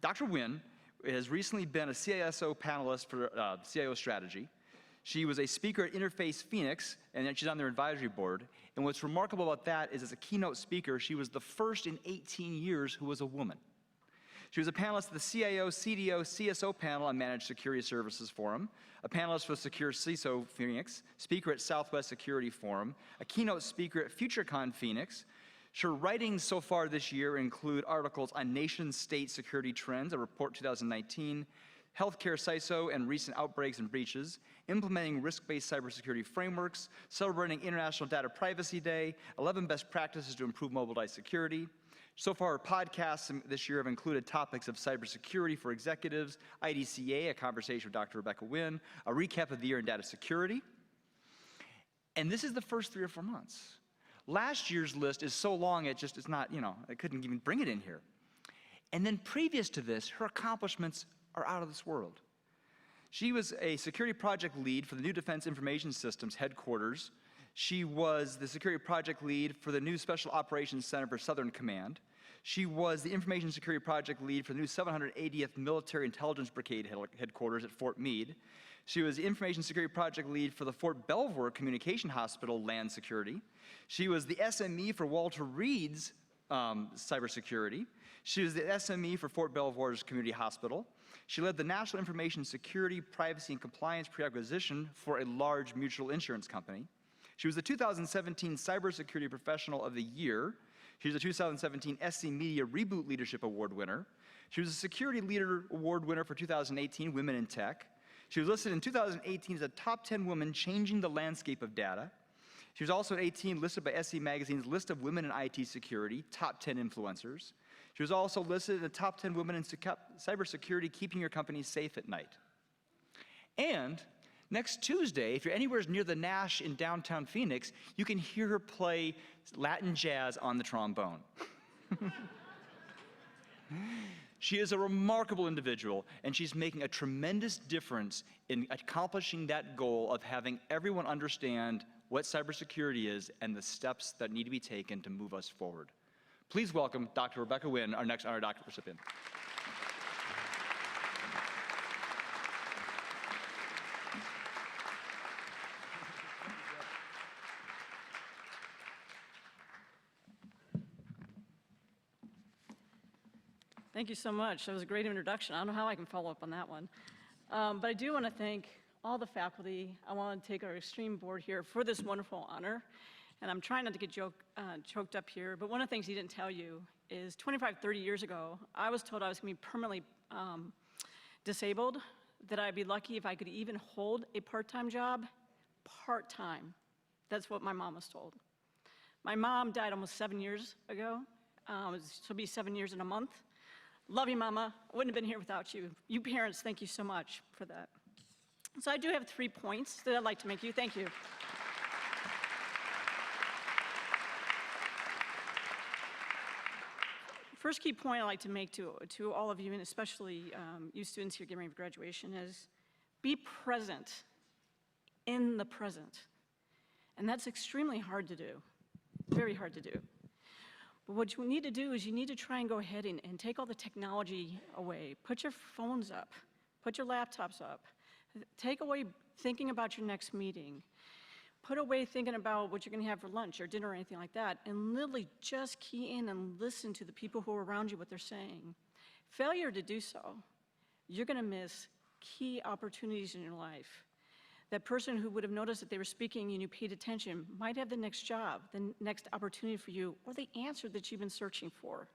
Dr. Wynn has recently been a CISO panelist for CIO strategy. She was a speaker at Interface Phoenix, and then she's on their advisory board. And what's remarkable about that is as a keynote speaker, she was the first in 18 years who was a woman. She was a panelist at the CIO, CDO, CSO panel on Managed Security Services Forum, a panelist for Secure CISO Phoenix, speaker at Southwest Security Forum, a keynote speaker at FutureCon Phoenix. Her writings so far this year include articles on nation-state security trends, a report 2019, healthcare CISO and recent outbreaks and breaches, implementing risk-based cybersecurity frameworks, celebrating International Data Privacy Day, 11 best practices to improve mobile device security. So far, our podcasts this year have included topics of cybersecurity for executives, IDCA, a conversation with Dr. Rebecca Wynn, a recap of the year in data security. And this is the first 3 or 4 months. Last year's list is so long, it's not, I couldn't even bring it in here. And then previous to this, her accomplishments are out of this world. She was a security project lead for the new Defense Information Systems headquarters. She was the security project lead for the new Special Operations Center for Southern Command. She was the information security project lead for the new 780th Military Intelligence Brigade headquarters at Fort Meade. She was the information security project lead for the Fort Belvoir Communication Hospital land security. She was the SME for Walter Reed's cybersecurity. She was the SME for Fort Belvoir's Community Hospital. She led the National Information Security, Privacy, and Compliance pre-acquisition for a large mutual insurance company. She was the 2017 Cybersecurity Professional of the Year. She was the 2017 SC Media Reboot Leadership Award winner. She was a Security Leader Award winner for 2018, Women in Tech. She was listed in 2018 as a top 10 woman changing the landscape of data. She was also in 2018 listed by SC Magazine's list of women in IT security, top 10 influencers. She was also listed in the top 10 women in cybersecurity, keeping your company safe at night. And next Tuesday, if you're anywhere near the Nash in downtown Phoenix, you can hear her play Latin jazz on the trombone. She is a remarkable individual, and she's making a tremendous difference in accomplishing that goal of having everyone understand what cybersecurity is and the steps that need to be taken to move us forward. Please welcome Dr. Rebecca Wynn, our next honorary doctorate recipient. Thank you so much. That was a great introduction. I don't know how I can follow up on that one. But I do want to thank all the faculty. I want to take our extreme board here for this wonderful honor. And I'm trying not to get choked up here, but one of the things he didn't tell you is 25, 30 years ago, I was told I was going to be permanently disabled, that I'd be lucky if I could even hold a part-time job. Part-time. That's what my mom was told. My mom died almost 7 years ago. She'll be 7 years in a month. Love you, Mama. I wouldn't have been here without you. You parents, thank you so much for that. So I do have 3 points that I'd like to make you. Thank you. First key point I'd like to make to all of you, and especially you students here getting ready for graduation, is be present in the present. And that's extremely hard to do, very hard to do. But what you need to do is you need to try and go ahead and take all the technology away. Put your phones up, put your laptops up, take away thinking about your next meeting. Put away thinking about what you're going to have for lunch or dinner or anything like that, and literally just key in and listen to the people who are around you, what they're saying. Failure to do so, you're going to miss key opportunities in your life. That person who would have noticed that they were speaking and you paid attention might have the next job, the next opportunity for you, or the answer that you've been searching for.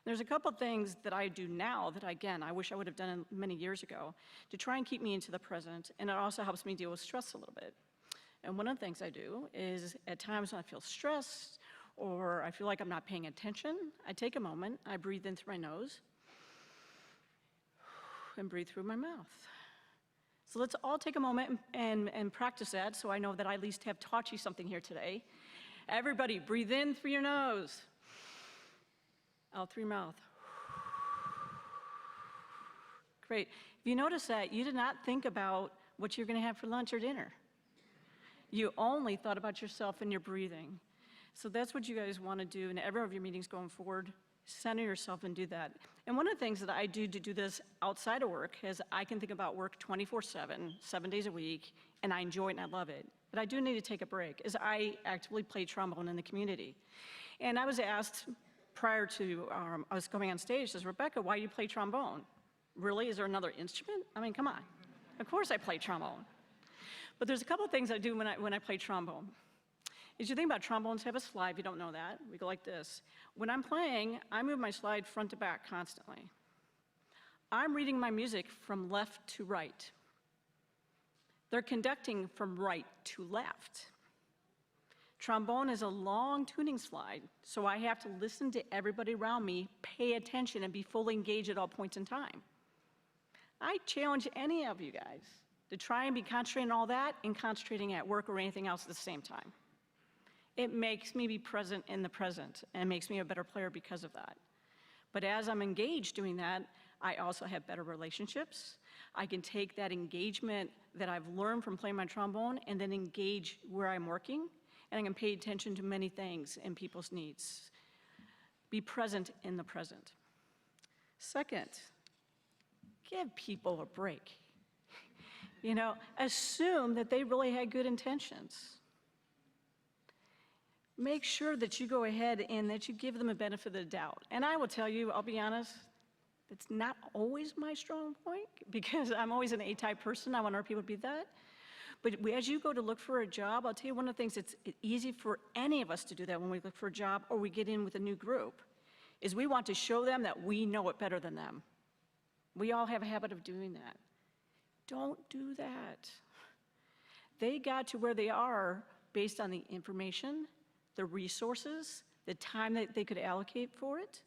There's a couple things that I do now that, again, I wish I would have done many years ago to try and keep me into the present, and it also helps me deal with stress a little bit. And one of the things I do is at times when I feel stressed or I feel like I'm not paying attention, I take a moment, I breathe in through my nose and breathe through my mouth. So let's all take a moment and practice that so I know that I at least have taught you something here today. Everybody, breathe in through your nose, out through your mouth. Great. If you notice that, you did not think about what you're going to have for lunch or dinner. You only thought about yourself and your breathing. So that's what you guys want to do in every of your meetings going forward. Center yourself and do that. And one of the things that I do to do this outside of work is I can think about work 24/7, 7 days a week, and I enjoy it and I love it. But I do need to take a break, as I actively play trombone in the community. And I was asked prior to us going on stage, says, Rebecca, why do you play trombone? Really? Is there another instrument? I mean, come on. Of course I play trombone. But there's a couple of things I do when I play trombone. As you think about trombones, have a slide, if you don't know that. We go like this. When I'm playing, I move my slide front to back constantly. I'm reading my music from left to right. They're conducting from right to left. Trombone is a long tuning slide, so I have to listen to everybody around me, pay attention, and be fully engaged at all points in time. I challenge any of you guys to try and be concentrating on all that and concentrating at work or anything else at the same time. It makes me be present in the present and makes me a better player because of that. But as I'm engaged doing that, I also have better relationships. I can take that engagement that I've learned from playing my trombone and then engage where I'm working, and I can pay attention to many things and people's needs. Be present in the present. Second, give people a break. You know, assume that they really had good intentions. Make sure that you go ahead and that you give them a benefit of the doubt. And I will tell you, I'll be honest, it's not always my strong point because I'm always an A-type person. I want our people to be that. But as you go to look for a job, I'll tell you one of the things that's easy for any of us to do that when we look for a job or we get in with a new group is we want to show them that we know it better than them. We all have a habit of doing that. Don't do that. They got to where they are based on the information, the resources, the time that they could allocate for it,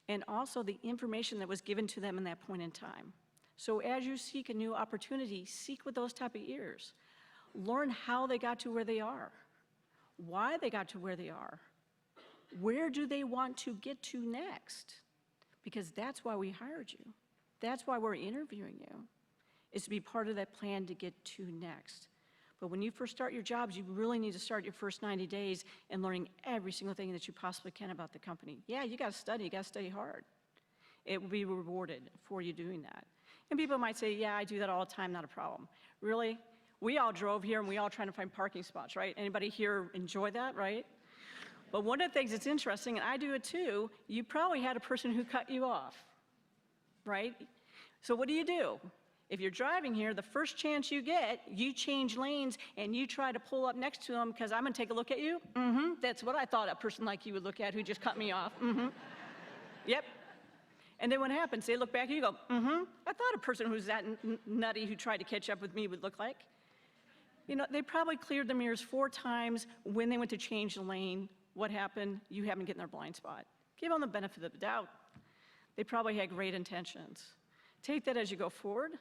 and also the information that was given to them in that point in time. So as you seek a new opportunity, seek with those type of ears. Learn how they got to where they are, why they got to where they are, where do they want to get to next? Because that's why we hired you. That's why we're interviewing you, is to be part of that plan to get to next. But when you first start your jobs, you really need to start your first 90 days in learning every single thing that you possibly can about the company. Yeah, you gotta study hard. It will be rewarded for you doing that. And people might say, yeah, I do that all the time, not a problem. Really? We all drove here and we all trying to find parking spots, right? Anybody here enjoy that, right? But one of the things that's interesting, and I do it too, you probably had a person who cut you off, right? So what do? If you're driving here, the first chance you get, you change lanes and you try to pull up next to them because I'm going to take a look at you. That's what I thought a person like you would look at who just cut me off. Yep. And then what happens? They look back and you go, I thought a person who's that nutty who tried to catch up with me would look like. You know, they probably cleared the mirrors 4 times when they went to change the lane. What happened? You haven't get in their blind spot. Give them the benefit of the doubt. They probably had great intentions. Take that as you go forward.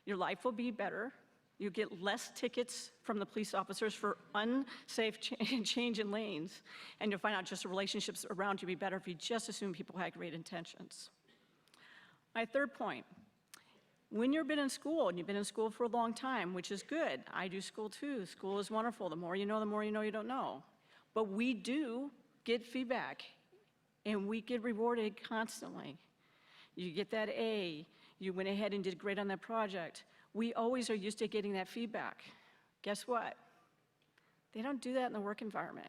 Your life will be better. You get less tickets from the police officers for unsafe change in lanes, and you'll find out just the relationships around you be better if you just assume people had great intentions. My third point, when you've been in school, and you've been in school for a long time, which is good. I do school too. School is wonderful. The more you know you don't know. But we do get feedback, and we get rewarded constantly. You get that A, you went ahead and did great on that project. We always are used to getting that feedback. Guess what? They don't do that in the work environment.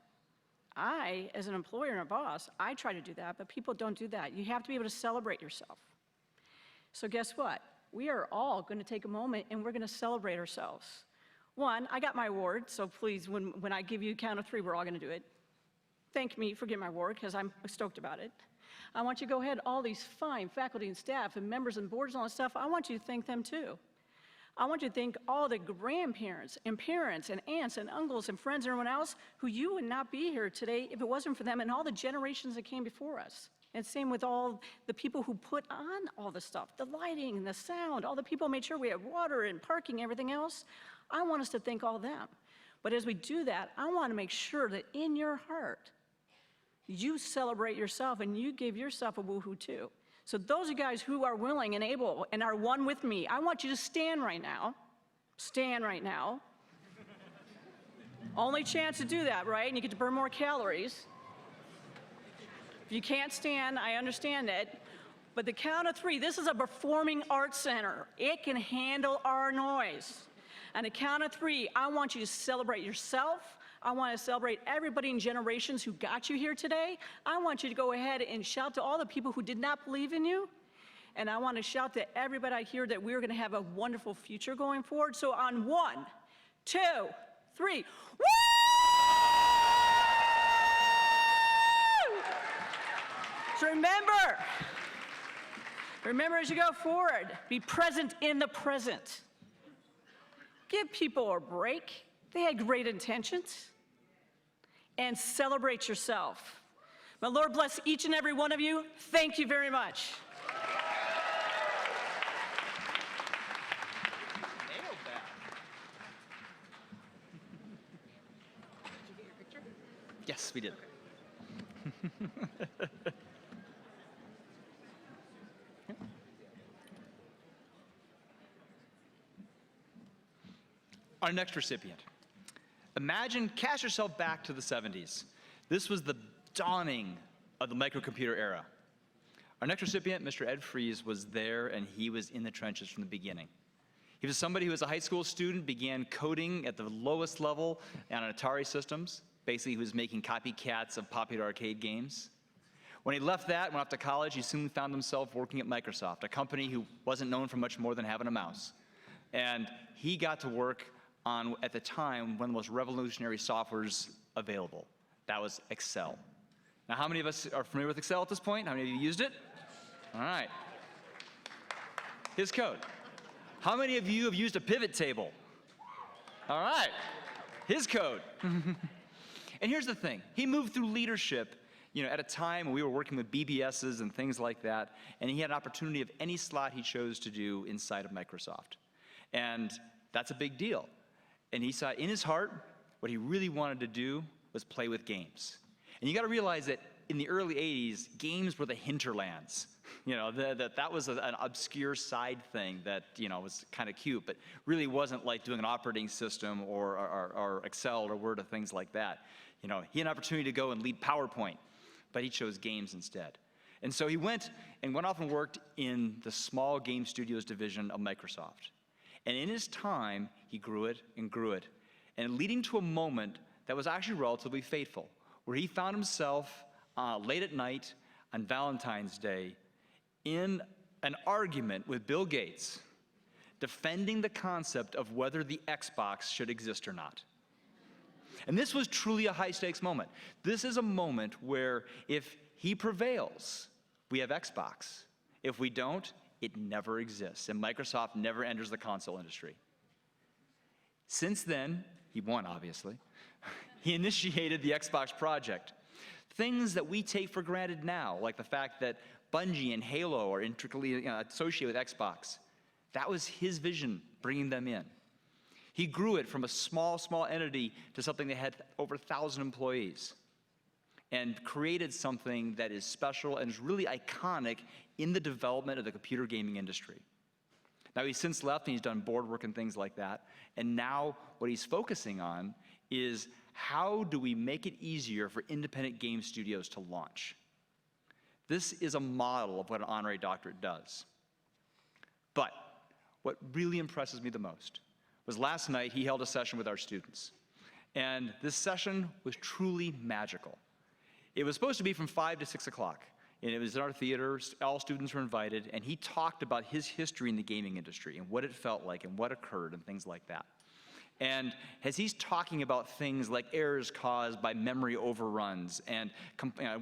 I, as an employer and a boss, I try to do that, but people don't do that. You have to be able to celebrate yourself. So guess what? We are all going to take a moment and we're going to celebrate ourselves. One, I got my award, so please, when I give you a count of 3, we're all going to do it. Thank me for getting my award, because I'm stoked about it. I want you to go ahead, all these fine faculty and staff and members and boards and all that stuff, I want you to thank them too. I want you to thank all the grandparents and parents and aunts and uncles and friends and everyone else who you would not be here today if it wasn't for them and all the generations that came before us. And same with all the people who put on all the stuff, the lighting, the sound, all the people who made sure we had water and parking, everything else. I want us to thank all them. But as we do that, I want to make sure that in your heart, you celebrate yourself and you give yourself a woohoo too. So those of you guys who are willing and able and are one with me, I want you to stand right now. Stand right now. Only chance to do that, right? And you get to burn more calories. If you can't stand, I understand it. But the count of 3, this is a performing arts center. It can handle our noise. And the count of 3, I want you to celebrate yourself. I want to celebrate everybody in generations who got you here today. I want you to go ahead and shout to all the people who did not believe in you. And I want to shout to everybody here that we're going to have a wonderful future going forward. So on 1, 2, 3, woo! So remember as you go forward, be present in the present. Give people a break. They had great intentions. And celebrate yourself. May the Lord bless each and every one of you. Thank you very much. Nailed that. Did you get your picture? Yes, we did. Our next recipient. Imagine, cast yourself back to the 70s. This was the dawning of the microcomputer era. Our next recipient, Mr. Ed Fries, was there and he was in the trenches from the beginning. He was somebody who was a high school student, began coding at the lowest level on Atari systems. Basically, he was making copycats of popular arcade games. When he left that, went off to college, he soon found himself working at Microsoft, a company who wasn't known for much more than having a mouse. And he got to work on, at the time, one of the most revolutionary softwares available. That was Excel. Now, how many of us are familiar with Excel at this point? How many of you used it? All right. His code. How many of you have used a pivot table? All right. His code. And here's the thing. He moved through leadership, at a time when we were working with BBSs and things like that, and he had an opportunity of any slot he chose to do inside of Microsoft. And that's a big deal. And he saw in his heart, what he really wanted to do was play with games. And you got to realize that in the early 80s, games were the hinterlands. That was an obscure side thing that, was kind of cute, but really wasn't like doing an operating system or Excel or Word or things like that. He had an opportunity to go and lead PowerPoint, but he chose games instead. And so he went off and worked in the small game studios division of Microsoft. And in his time, he grew it, and leading to a moment that was actually relatively fateful. where he found himself late at night on Valentine's Day in an argument with Bill Gates, defending the concept of whether the Xbox should exist or not. And this was truly a high-stakes moment. This is a moment where if he prevails, we have Xbox. If we don't, it never exists, and Microsoft never enters the console industry. Since then, he won, obviously. He initiated the Xbox project. Things that we take for granted now, like the fact that Bungie and Halo are intricately associated with Xbox, that was his vision, bringing them in. He grew it from a small entity to something that had over 1,000 employees and created something that is special and is really iconic in the development of the computer gaming industry. Now, he's since left and he's done board work and things like that, and now what he's focusing on is how do we make it easier for independent game studios to launch? This is a model of what an honorary doctorate does. But what really impresses me the most was last night he held a session with our students. And this session was truly magical. It was supposed to be from 5 to 6 o'clock. And it was in our theater, all students were invited, and he talked about his history in the gaming industry and what it felt like and what occurred and things like that. And as he's talking about things like errors caused by memory overruns and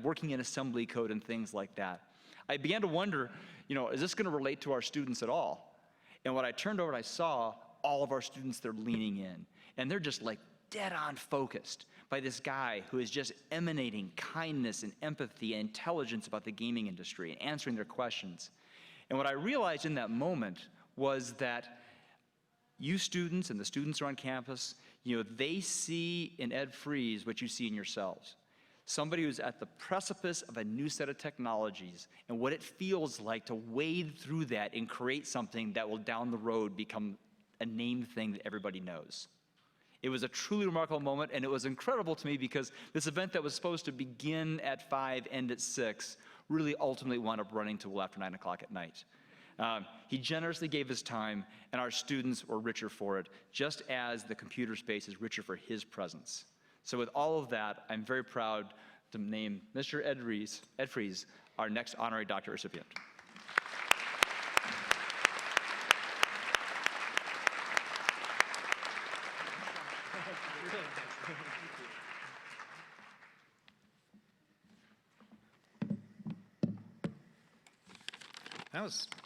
working in assembly code and things like that, I began to wonder, is this going to relate to our students at all? And when I turned over and I saw all of our students, they're leaning in, and they're just like dead-on focused by this guy who is just emanating kindness and empathy and intelligence about the gaming industry and answering their questions. And what I realized in that moment was that you students and the students who are on campus, they see in Ed Fries what you see in yourselves. Somebody who's at the precipice of a new set of technologies and what it feels like to wade through that and create something that will down the road become a named thing that everybody knows. It was a truly remarkable moment, and it was incredible to me because this event that was supposed to begin at 5, end at 6, really ultimately wound up running till after 9 o'clock at night. He generously gave his time, and our students were richer for it, just as the computer space is richer for his presence. So with all of that, I'm very proud to name Mr. Ed Fries, our next honorary doctorate recipient.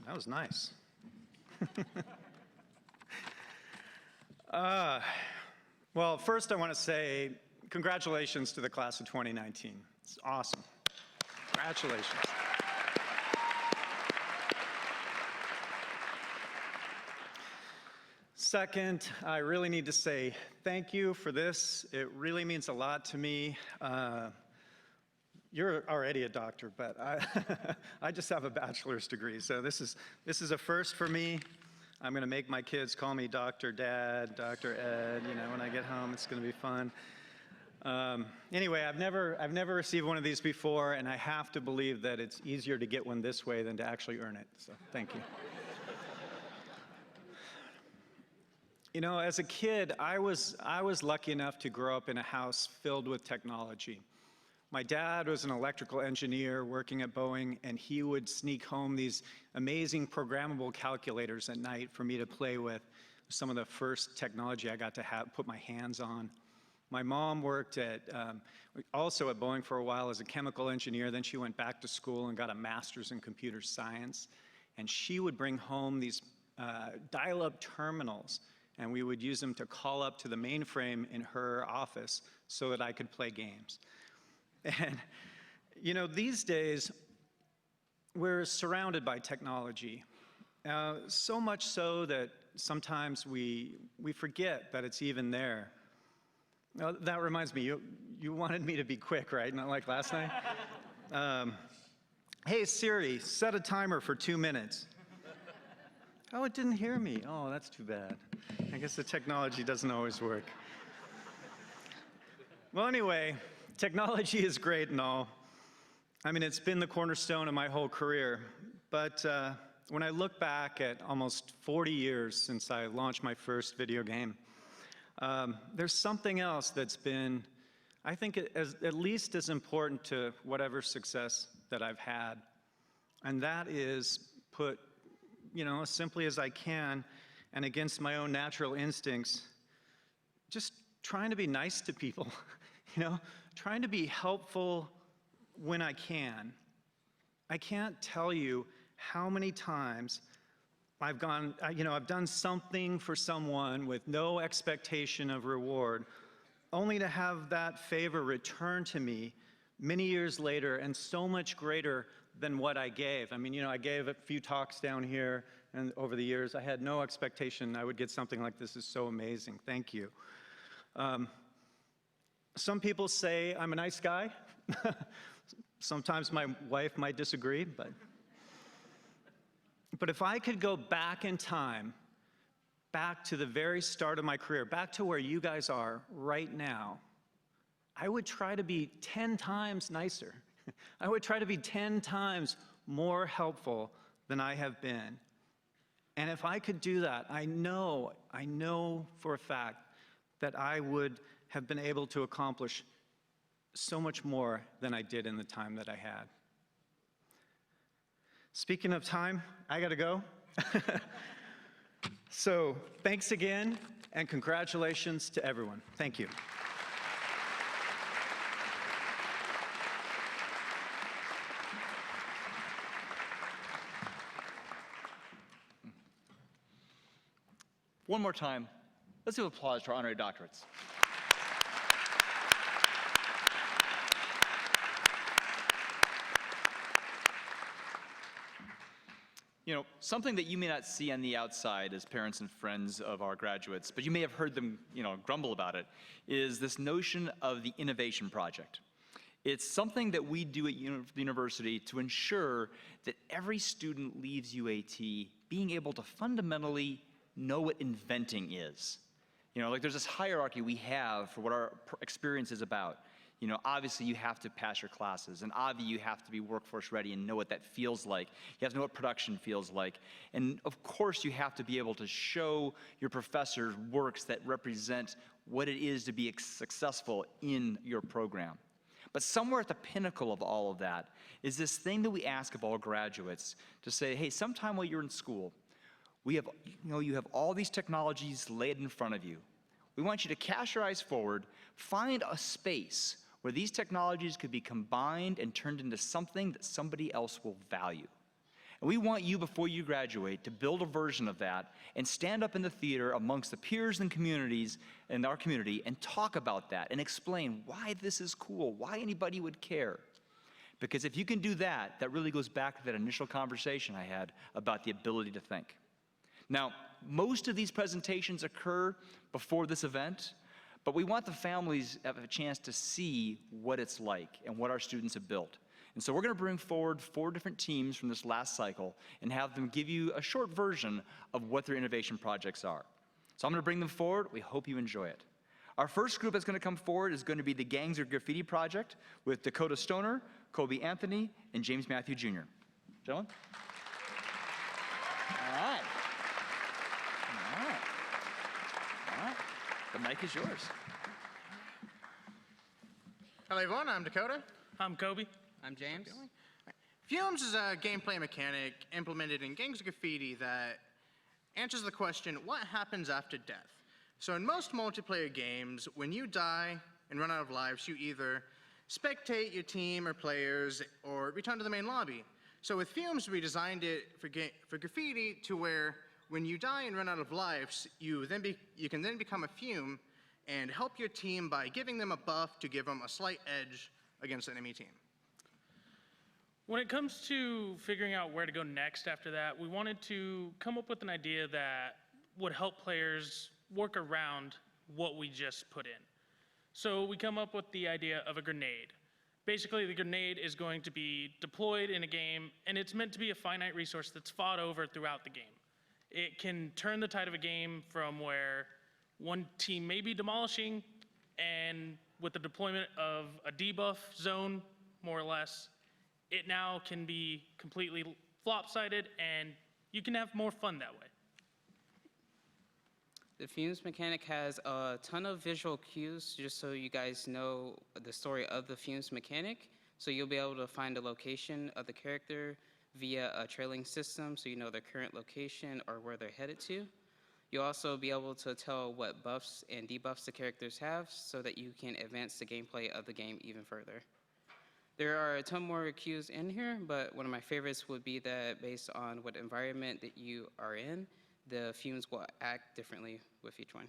That was nice. Well, first I want to say congratulations to the class of 2019. It's awesome. Congratulations. Second, I really need to say thank you for this. It really means a lot to me. You're already a doctor, but I just have a bachelor's degree, so this is a first for me. I'm going to make my kids call me Dr. Dad, Dr. Ed. When I get home, it's going to be fun. Anyway, I've never received one of these before, and I have to believe that it's easier to get one this way than to actually earn it. So, thank you. As a kid, I was lucky enough to grow up in a house filled with technology. My dad was an electrical engineer working at Boeing, and he would sneak home these amazing programmable calculators at night for me to play with. Some of the first technology I got to put my hands on. My mom worked also at Boeing for a while as a chemical engineer. Then she went back to school and got a master's in computer science. And she would bring home these dial-up terminals, and we would use them to call up to the mainframe in her office so that I could play games. And, these days, we're surrounded by technology, so much so that sometimes we forget that it's even there. Now, that reminds me, you wanted me to be quick, right? Not like last night? Hey, Siri, set a timer for 2 minutes. Oh, it didn't hear me. Oh, that's too bad. I guess the technology doesn't always work. Well, anyway, technology is great and all. I mean, it's been the cornerstone of my whole career. But when I look back at almost 40 years since I launched my first video game, there's something else that's been, I think it is at least as important to whatever success that I've had. And that is put, as simply as I can and against my own natural instincts, just trying to be nice to people, trying to be helpful when I can. I can't tell you how many times I've done something for someone with no expectation of reward, only to have that favor returned to me many years later and so much greater than what I gave. I gave a few talks down here, and over the years, I had no expectation I would get something like this. Is so amazing. Thank you. Some people say I'm a nice guy. Sometimes my wife might disagree, but if I could go back in time, back to the very start of my career, back to where you guys are right now, I would try to be 10 times nicer. I would try to be 10 times more helpful than I have been. And if I could do that, I know for a fact that I would have been able to accomplish so much more than I did in the time that I had. Speaking of time, I gotta go. So thanks again, and congratulations to everyone. Thank you. One more time, let's give applause to our honorary doctorates. Something that you may not see on the outside as parents and friends of our graduates, but you may have heard them, grumble about it, is this notion of the innovation project. It's something that we do at the university to ensure that every student leaves UAT being able to fundamentally know what inventing is. There's this hierarchy we have for what our experience is about. Obviously you have to pass your classes, and obviously you have to be workforce ready and know what that feels like. You have to know what production feels like. And of course you have to be able to show your professors works that represent what it is to be successful in your program. But somewhere at the pinnacle of all of that is this thing that we ask of all graduates to say, hey, sometime while you're in school, you have all these technologies laid in front of you. We want you to cast your eyes forward, find a space where these technologies could be combined and turned into something that somebody else will value. And we want you, before you graduate, to build a version of that and stand up in the theater amongst the peers and communities in our community and talk about that and explain why this is cool, why anybody would care. Because if you can do that, that really goes back to that initial conversation I had about the ability to think. Now, most of these presentations occur before this event, but we want the families to have a chance to see what it's like and what our students have built. And so we're going to bring forward 4 different teams from this last cycle and have them give you a short version of what their innovation projects are. So I'm going to bring them forward. We hope you enjoy it. Our first group that's going to come forward is going to be the Gangs of Graffiti Project with Dakota Stoner, Kobe Anthony, and James Matthew Jr. Gentlemen? All right. The mic is yours. Hello everyone, I'm Dakota. I'm Kobe. I'm James. Fumes is a gameplay mechanic implemented in Gangs of Graffiti that answers the question, what happens after death? So in most multiplayer games, when you die and run out of lives, you either spectate your team or players or return to the main lobby. So with Fumes, we designed it for graffiti to where when you die and run out of lives, you can then become a Fume and help your team by giving them a buff to give them a slight edge against the enemy team. When it comes to figuring out where to go next after that, we wanted to come up with an idea that would help players work around what we just put in. So we come up with the idea of a grenade. Basically, the grenade is going to be deployed in a game, and it's meant to be a finite resource that's fought over throughout the game. It can turn the tide of a game from where one team may be demolishing, and with the deployment of a debuff zone, more or less, it now can be completely flop-sided, and you can have more fun that way. The Fumes mechanic has a ton of visual cues just so you guys know the story of the Fumes mechanic. So you'll be able to find the location of the character via a trailing system so you know their current location or where they're headed to. You'll also be able to tell what buffs and debuffs the characters have so that you can advance the gameplay of the game even further. There are a ton more cues in here, but one of my favorites would be that based on what environment that you are in, the fumes will act differently with each one.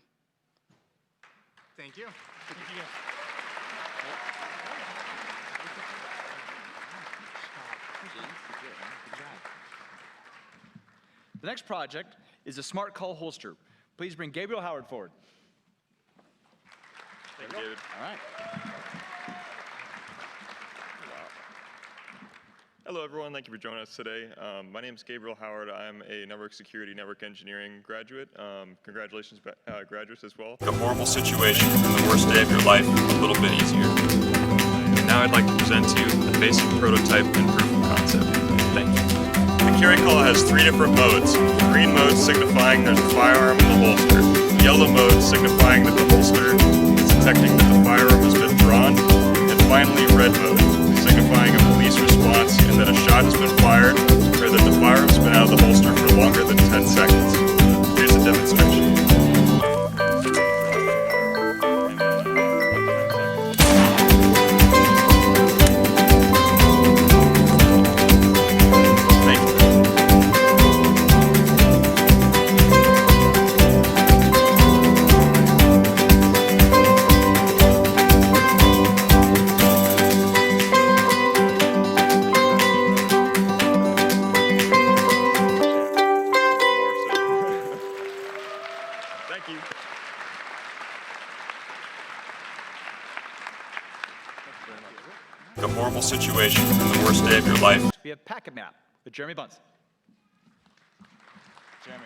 Thank you. Thank you. The next project is a smart call holster. Please bring Gabriel Howard forward. Thank you, David. All right. Hello, everyone. Thank you for joining us today. My name is Gabriel Howard. I'm a network security, network engineering graduate. Congratulations, graduates, as well. A horrible situation and the worst day of your life a little bit easier. And now I'd like to present to you the basic prototype and proof of concept. Thank you. The carry call has 3 different modes. Green mode signifying there's a firearm in the holster. Yellow mode signifying that the holster is detecting that the firearm has been drawn. And finally, red mode signifying a police response and that a shot has been fired or that the firearm's been out of the holster for longer than 10 seconds. Here's a demonstration. The horrible situation and the worst day of your life. We have Packet Map with Jeremy Bunce. Jeremy.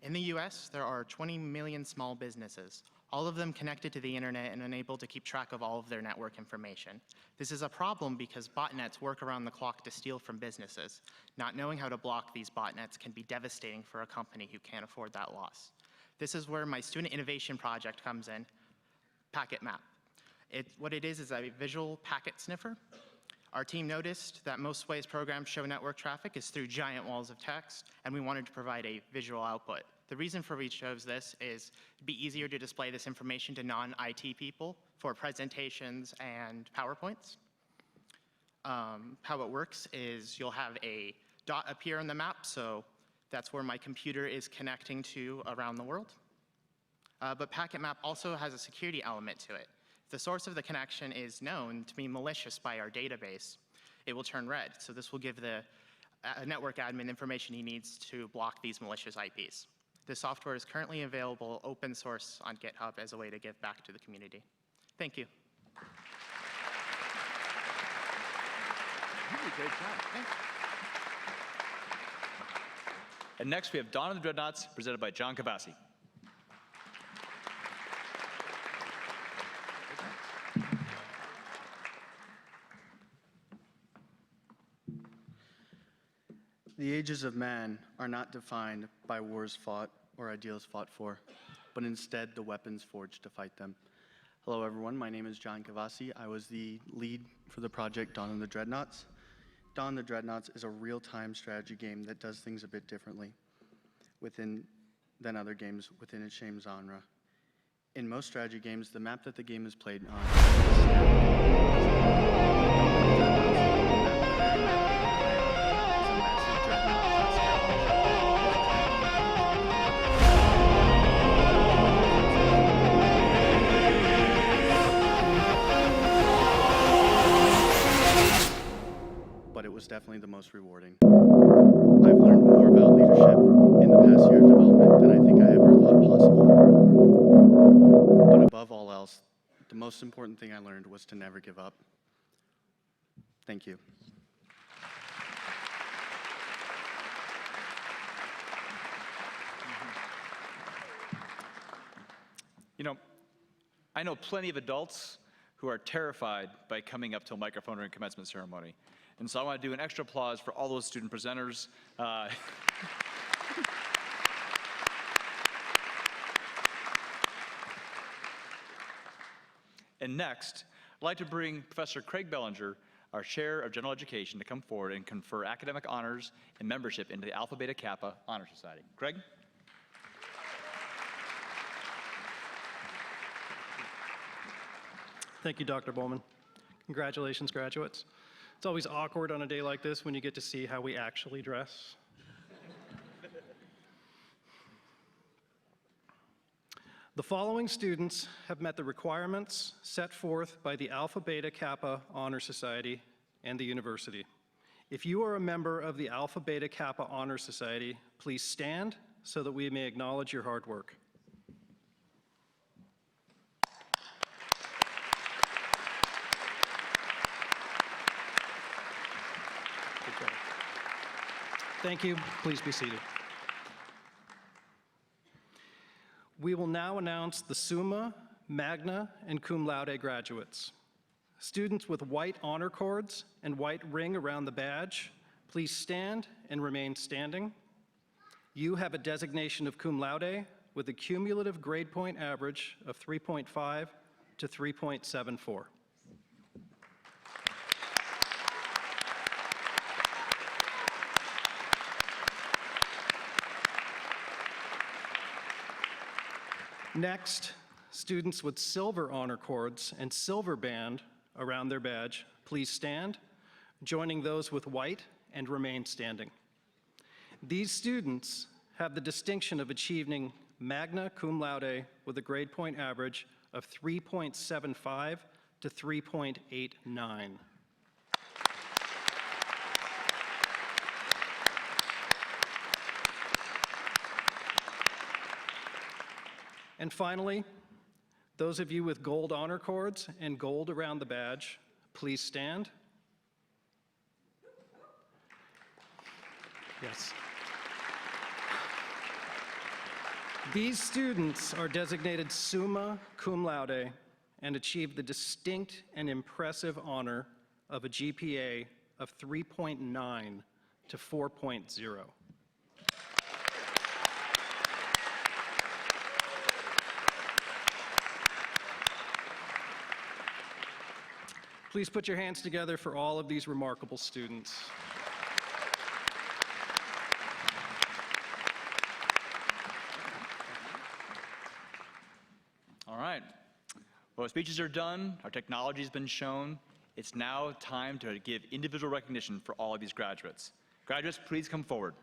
In the US, there are 20 million small businesses, all of them connected to the internet and unable to keep track of all of their network information. This is a problem because botnets work around the clock to steal from businesses. Not knowing how to block these botnets can be devastating for a company who can't afford that loss. This is where my student innovation project comes in, Packet Map. What it is a visual packet sniffer. Our team noticed that most ways programs show network traffic is through giant walls of text, and we wanted to provide a visual output. The reason for we chose this is it'd be easier to display this information to non-IT people for presentations and PowerPoints. How it works is you'll have a dot appear on the map, so that's where my computer is connecting to around the world. But Packet Map also has a security element to it. If the source of the connection is known to be malicious by our database, it will turn red. So this will give the network admin information he needs to block these malicious IPs. This software is currently available open source on GitHub as a way to give back to the community. Thank you. You did a great job. Thanks. And next we have Dawn of the Dreadnoughts, presented by John Cavassi. The ages of man are not defined by wars fought or ideals fought for, but instead the weapons forged to fight them. Hello everyone, my name is John Cavassi. I was the lead for the project Dawn of the Dreadnoughts. Dawn of the Dreadnoughts is a real-time strategy game that does things a bit differently than other games within its same genre. In most strategy games, the map that the game is played but it was definitely the most rewarding. I've learned more about leadership in the past year of development than I think I ever thought possible. But above all else, the most important thing I learned was to never give up. Thank you. You know, I know plenty of adults who are terrified by coming up to a microphone during commencement ceremony. And so I want to do an extra applause for all those student presenters. And next, I'd like to bring Professor Craig Bellinger, our Chair of General Education, to come forward and confer academic honors and membership into the Alpha Beta Kappa Honor Society. Craig? Thank you, Dr. Bowman. Congratulations, graduates. It's always awkward on a day like this when you get to see how we actually dress. The following students have met the requirements set forth by the Alpha Beta Kappa Honor Society and the university. If you are a member of the Alpha Beta Kappa Honor Society, please stand so that we may acknowledge your hard work. Thank you. Please be seated. We will now announce the Summa, Magna, and Cum Laude graduates. Students with white honor cords and white ring around the badge, please stand and remain standing. You have a designation of Cum Laude with a cumulative grade point average of 3.5 to 3.74. Next, students with silver honor cords and silver band around their badge, please stand, joining those with white and remain standing. These students have the distinction of achieving magna cum laude with a grade point average of 3.75 to 3.89. And finally, those of you with gold honor cords and gold around the badge, please stand. Yes. These students are designated summa cum laude and achieved the distinct and impressive honor of a GPA of 3.9 to 4.0. Please put your hands together for all of these remarkable students. All right. Well, speeches are done. Our technology has been shown. It's now time to give individual recognition for all of these graduates. Graduates, please come forward.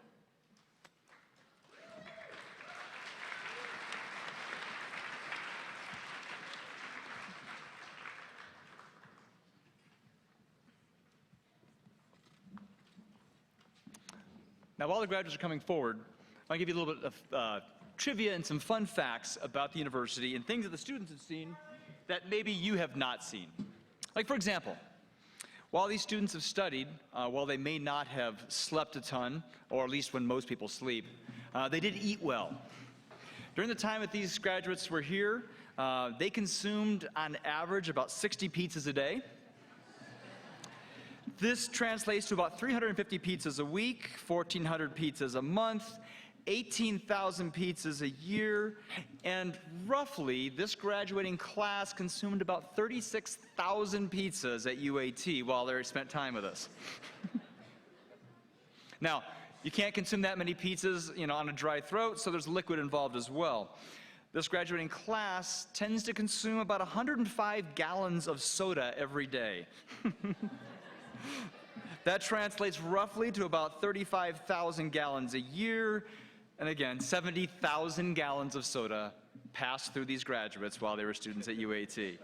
Now, while the graduates are coming forward, I'll give you a little bit of trivia and some fun facts about the university and things that the students have seen that maybe you have not seen. Like, for example, while these students have studied, while they may not have slept a ton, or at least when most people sleep, they did eat well. During the time that these graduates were here, they consumed, on average, about 60 pizzas a day. This translates to about 350 pizzas a week, 1,400 pizzas a month, 18,000 pizzas a year, and roughly this graduating class consumed about 36,000 pizzas at UAT while they spent time with us. Now, you can't consume that many pizzas, on a dry throat, so there's liquid involved as well. This graduating class tends to consume about 105 gallons of soda every day. That translates roughly to about 35,000 gallons a year, and again, 70,000 gallons of soda passed through these graduates while they were students at UAT.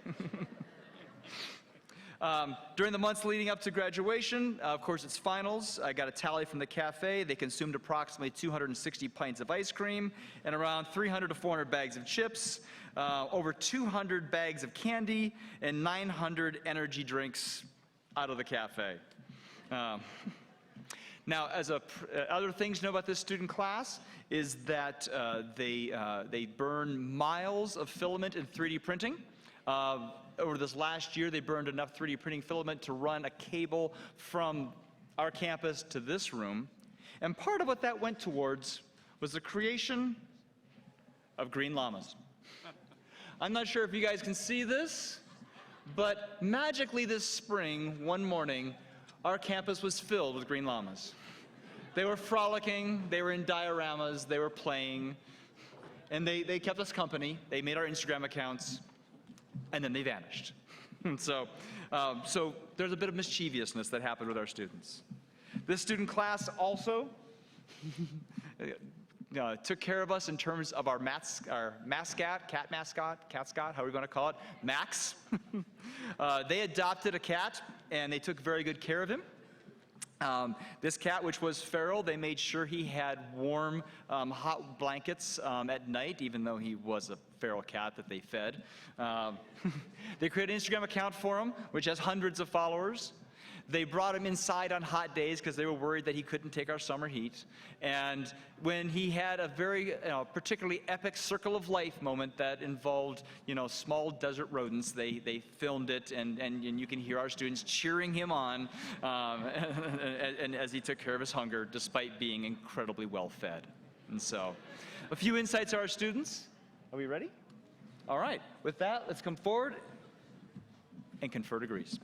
During the months leading up to graduation, of course, it's finals. I got a tally from the cafe. They consumed approximately 260 pints of ice cream and around 300 to 400 bags of chips, over 200 bags of candy, and 900 energy drinks out of the cafe. Now, other things to know about this student class is that they burn miles of filament in 3D printing. Over this last year, they burned enough 3D printing filament to run a cable from our campus to this room. And part of what that went towards was the creation of green llamas. I'm not sure if you guys can see this, but magically this spring, one morning, our campus was filled with green llamas. They were frolicking, they were in dioramas, they were playing, and they kept us company. They made our Instagram accounts, and then they vanished. And so there's a bit of mischievousness that happened with our students. This student class also took care of us in terms of our mascot, cat mascot, how are we going to call it? Max. They adopted a cat, and they took very good care of him. This cat, which was feral, they made sure he had warm, hot blankets at night, even though he was a feral cat that they fed. They created an Instagram account for him, which has hundreds of followers. They brought him inside on hot days because they were worried that he couldn't take our summer heat. And when he had a very particularly epic circle of life moment that involved small desert rodents, they filmed it, and you can hear our students cheering him on and as he took care of his hunger despite being incredibly well fed. And so a few insights of our students. Are we ready? All right. With that, let's come forward and confer degrees.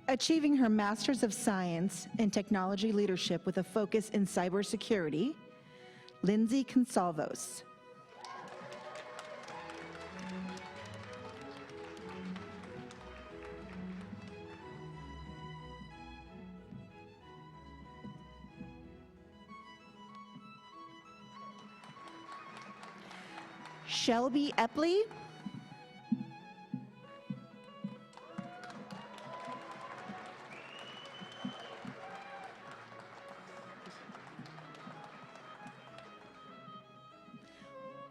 Achieving her Master's of Science in Technology Leadership with a focus in cybersecurity, Lindsay Consalvos. Shelby Epley.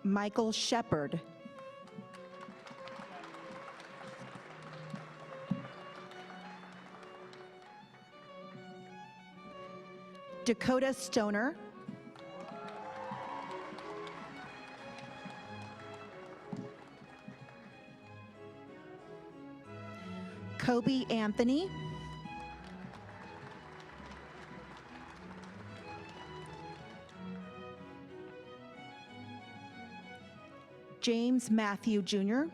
Michael Shepard. Dakota Stoner. Kobe Anthony. James Matthew Jr.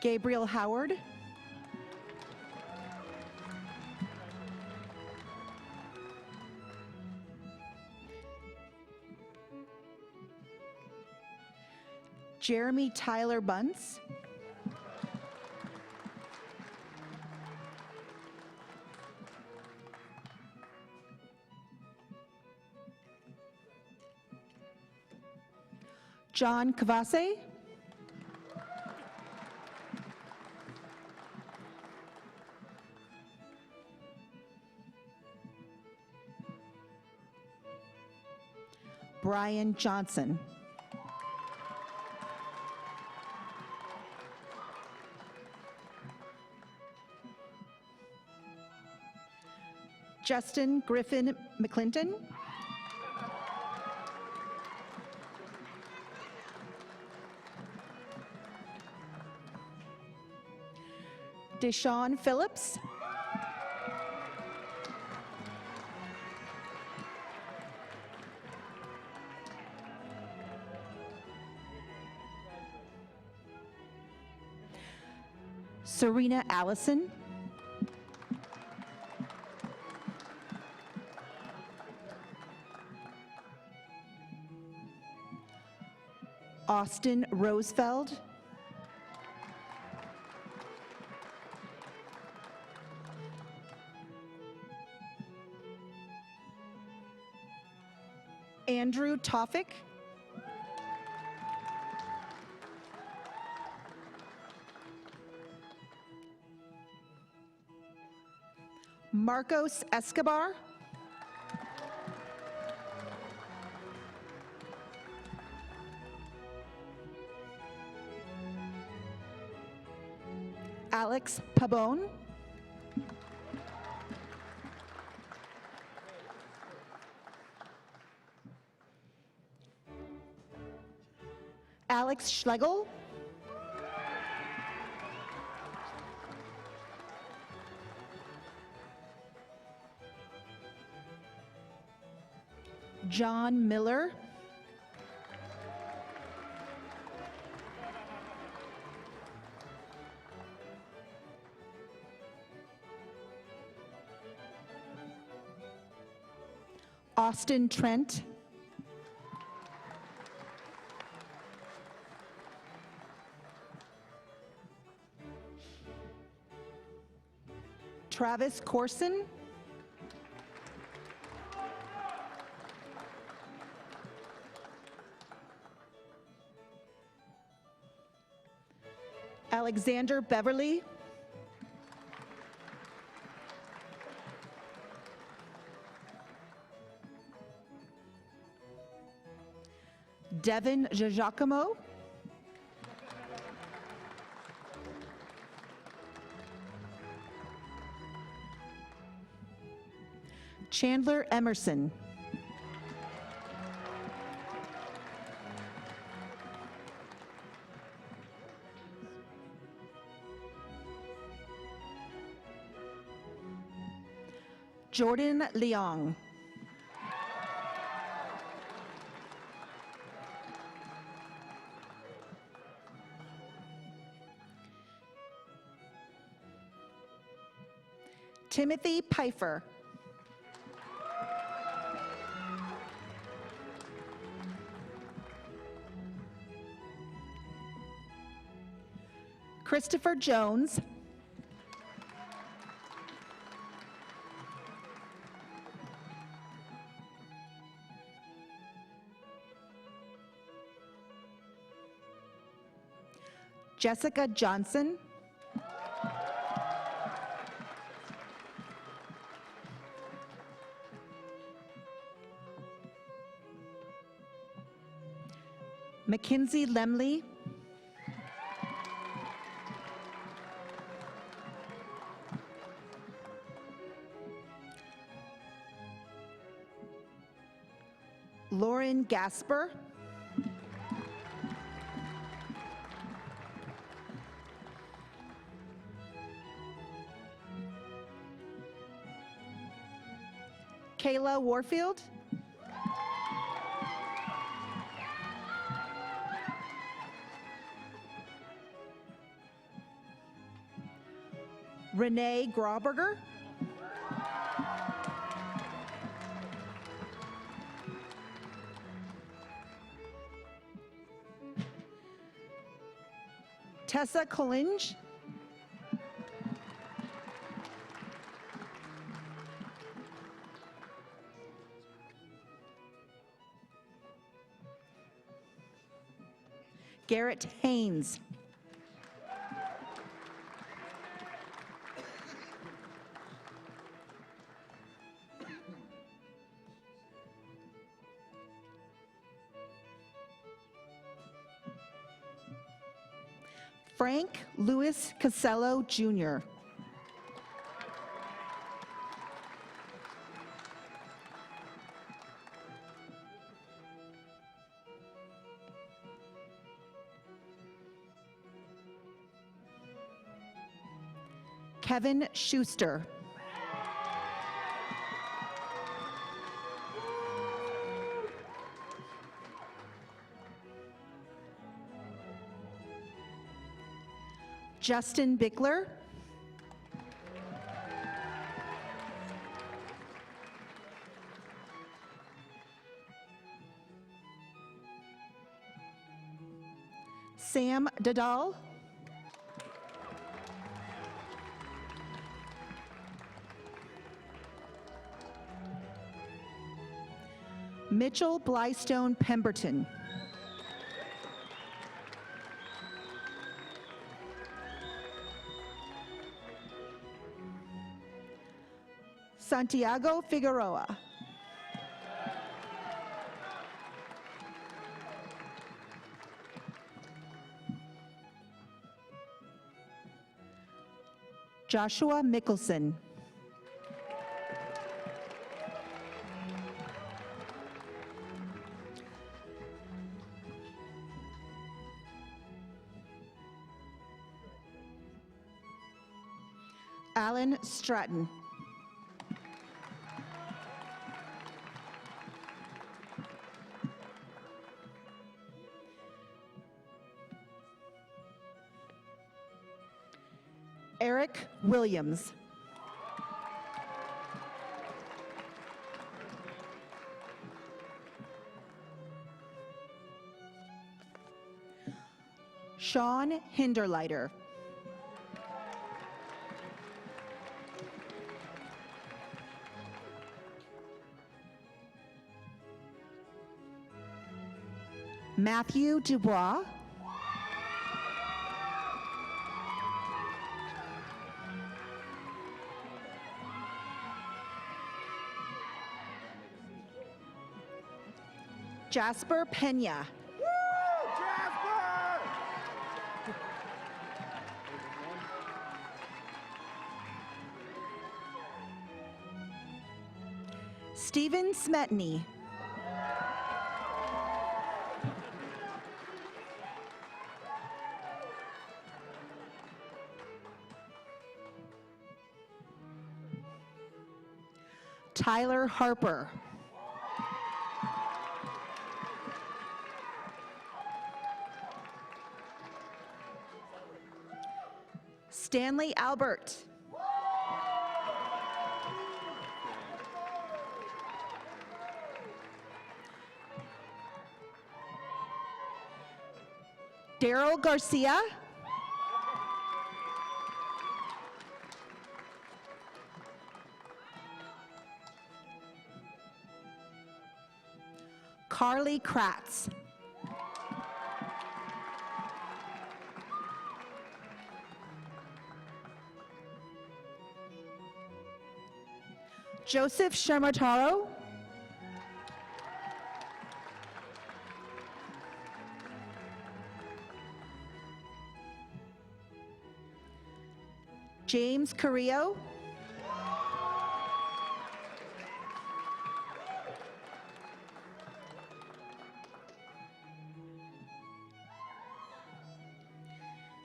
Gabriel Howard. Jeremy Tyler Bunce. John Cavase. Brian Johnson. Justin Griffin McClinton. Deshaun Phillips. Serena Allison. Austin Rosefeld. Andrew Toffick. Marcos Escobar. Alex Pabon. Alex Schlegel. John Miller. Austin Trent. Travis Corson. Alexander Beverly. Devin Giacomo. Chandler Emerson. Jordan Leong. Timothy Pfeiffer. Christopher Jones. Jessica Johnson. Mackenzie Lemley. Lauren Gasper. Kayla Warfield. Renee Grauberger. Tessa Collinge. Garrett Haynes. Frank Louis Casello, Jr. Kevin Schuster. Justin Bickler. Sam Dadal. Mitchell Blystone Pemberton. Santiago Figueroa. Joshua Mickelson. Alan Stratton. Eric Williams. Sean Hinderleiter. Matthew Dubois. Jasper Pena. Stephen Smetny. Tyler Harper. Stanley Albert. Daryl Garcia. Carly Kratz. Joseph Shermataro. James Carrillo.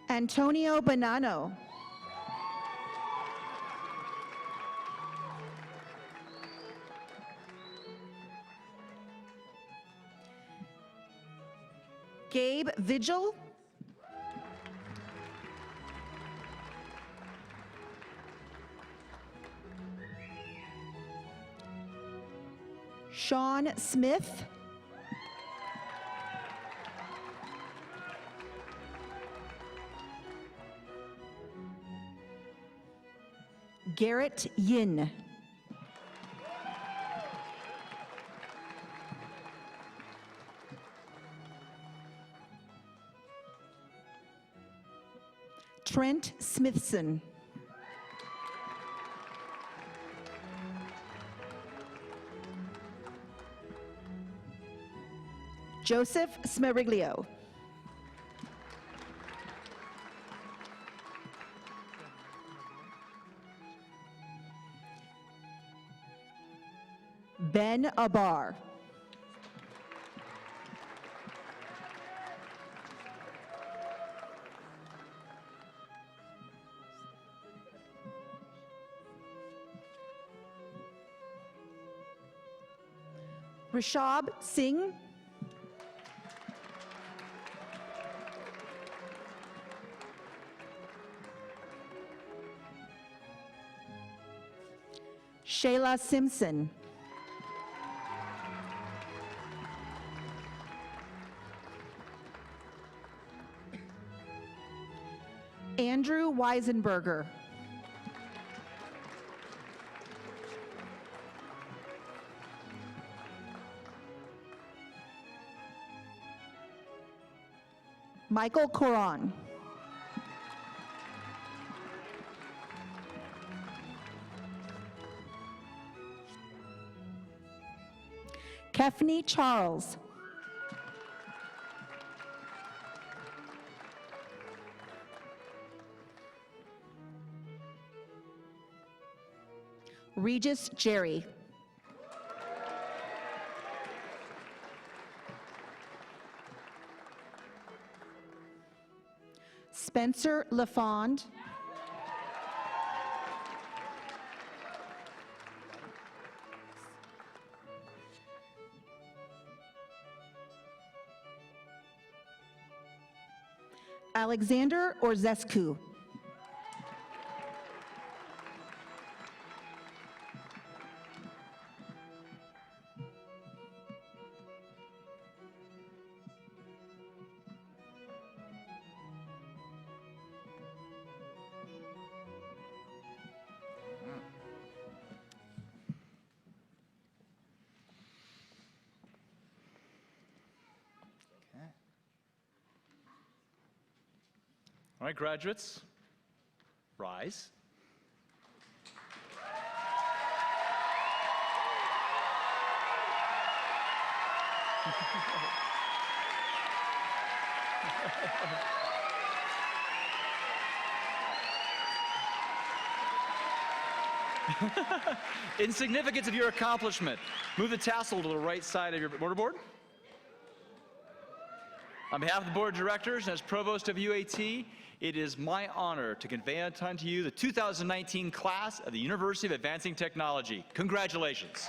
Antonio Bonanno. Gabe Vigil. Sean Smith. Garrett Yin. Trent Smithson. Joseph Smeriglio. Ben Abar. Rishab Singh. Shayla Simpson. Andrew Weisenberger. Michael Coron. Kefney Charles. Regis Jerry. Spencer LaFond. Alexander Orzescu. All right, graduates, rise. In significance of your accomplishment, move the tassel to the right side of your mortarboard. On behalf of the Board of Directors and as Provost of UAT, it is my honor to convey unto you the 2019 class of the University of Advancing Technology. Congratulations.